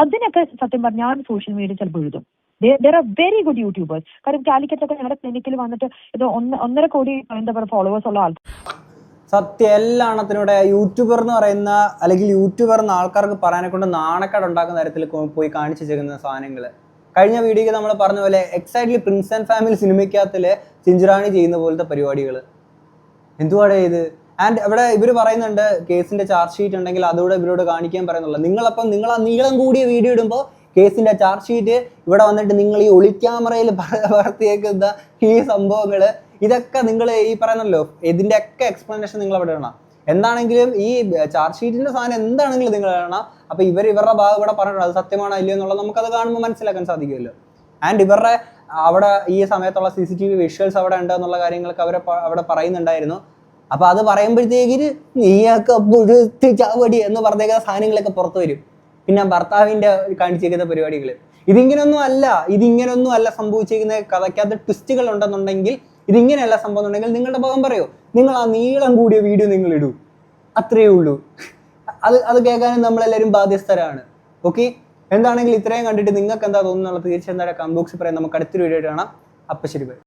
അതിനൊക്കെ സത്യം പറഞ്ഞാൽ ഞാൻ സോഷ്യൽ മീഡിയ ചിലപ്പോൾ എഴുതും. There are very good YouTubers. കാരണം കാലിക്കറ്റൊക്കെ ഞങ്ങളുടെ ക്ലിനിക്കിൽ വന്നിട്ട് ഇത് 1.5 കോടി എന്താ പറയുക ഫോളോവേഴ്സ് ഉള്ള ആൾക്കാർ. സത്യം എല്ലാണത്തിനൂടെ യൂട്യൂബർ എന്ന് പറയുന്ന അല്ലെങ്കിൽ യൂട്യൂബർ എന്ന ആൾക്കാർക്ക് പറയാനെ കൊണ്ട് നാണക്കേട് ഉണ്ടാക്കുന്ന തരത്തിൽ പോയി കാണിച്ചു വെക്കുന്ന സാധനങ്ങൾ. കഴിഞ്ഞ വീഡിയോക്ക് നമ്മൾ പറഞ്ഞ പോലെ എക്സാക്ട്ലി പ്രിൻസ് ആൻഡ് ഫാമിലി സിനിമയ്ക്കകത്തിലെ ചിഞ്ചുറാണി ചെയ്യുന്ന പോലത്തെ പരിപാടികൾ എന്തുവാടേ ഇത്. ആൻഡ് ഇവിടെ ഇവർ പറയുന്നുണ്ട് കേസിന്റെ ചാർജ് ഷീറ്റ് ഉണ്ടെങ്കിൽ അതോടെ ഇവരോട് കാണിക്കാൻ പറയുന്നുള്ളൂ. നിങ്ങൾ ആ നീളം കൂടിയ വീഡിയോ ഇടുമ്പോൾ കേസിന്റെ ചാർജ് ഷീറ്റ് ഇവിടെ വന്നിട്ട് നിങ്ങൾ ഈ ഒളിക്യാമറയിൽ വളർത്തിയേക്കുന്ന ഈ സംഭവങ്ങൾ ഇതൊക്കെ നിങ്ങൾ ഈ പറയുന്നല്ലോ ഇതിൻ്റെയൊക്കെ എക്സ്പ്ലനേഷൻ നിങ്ങൾ അവിടെ ഇടണം. എന്താണെങ്കിലും ഈ ചാർജ് ഷീറ്റിന്റെ സാധനം എന്താണെങ്കിലും നിങ്ങൾ ഇടണം. അപ്പോൾ ഇവരുടെ ഭാഗം ഇവിടെ പറഞ്ഞിട്ടുണ്ട്, അത് സത്യമാണോ ഇല്ലയോ എന്നുള്ളത് നമുക്കത് കാണുമ്പോൾ മനസ്സിലാക്കാൻ സാധിക്കുമല്ലോ. ആൻഡ് ഇവരുടെ അവിടെ ഈ സമയത്തുള്ള CCTV വിഷ്വൽസ് അവിടെ ഉണ്ട് എന്നുള്ള കാര്യങ്ങളൊക്കെ അവിടെ പറയുന്നുണ്ടായിരുന്നു. അപ്പോൾ അത് പറയുമ്പോഴത്തേക്കിന് നീയൊക്കെ ചാവടി എന്ന് പറഞ്ഞേക്കുന്ന സാധനങ്ങളൊക്കെ പുറത്തു വരും. പിന്നെ ഭർത്താവിൻ്റെ കാണിച്ചേക്കുന്ന പരിപാടികൾ ഇതിങ്ങനൊന്നും അല്ല സംഭവിച്ചിരിക്കുന്ന കഥയ്ക്കകത്ത് ട്വിസ്റ്റുകൾ ഉണ്ടെന്നുണ്ടെങ്കിൽ ഇതിങ്ങനെയല്ല സംഭവം എന്നുണ്ടെങ്കിൽ നിങ്ങളുടെ ഭാഗം പറയോ, നിങ്ങൾ ആ നീളം കൂടിയ വീഡിയോ നിങ്ങൾ ഇടൂ, അത്രയേ ഉള്ളൂ. അത് കേൾക്കാനും നമ്മളെല്ലാവരും ബാധ്യസ്ഥരാണ്. ഓക്കെ, എന്താണെങ്കിലും ഇത്രയും കണ്ടിട്ട് നിങ്ങൾക്ക് എന്താ തോന്നുന്നുള്ളത് തീർച്ചയായും കമന്റ് ബോക്സിൽ പറയാം. നമുക്ക് അടുത്തൊരു വീഡിയോ കാണാം. അപ്പം ശരി.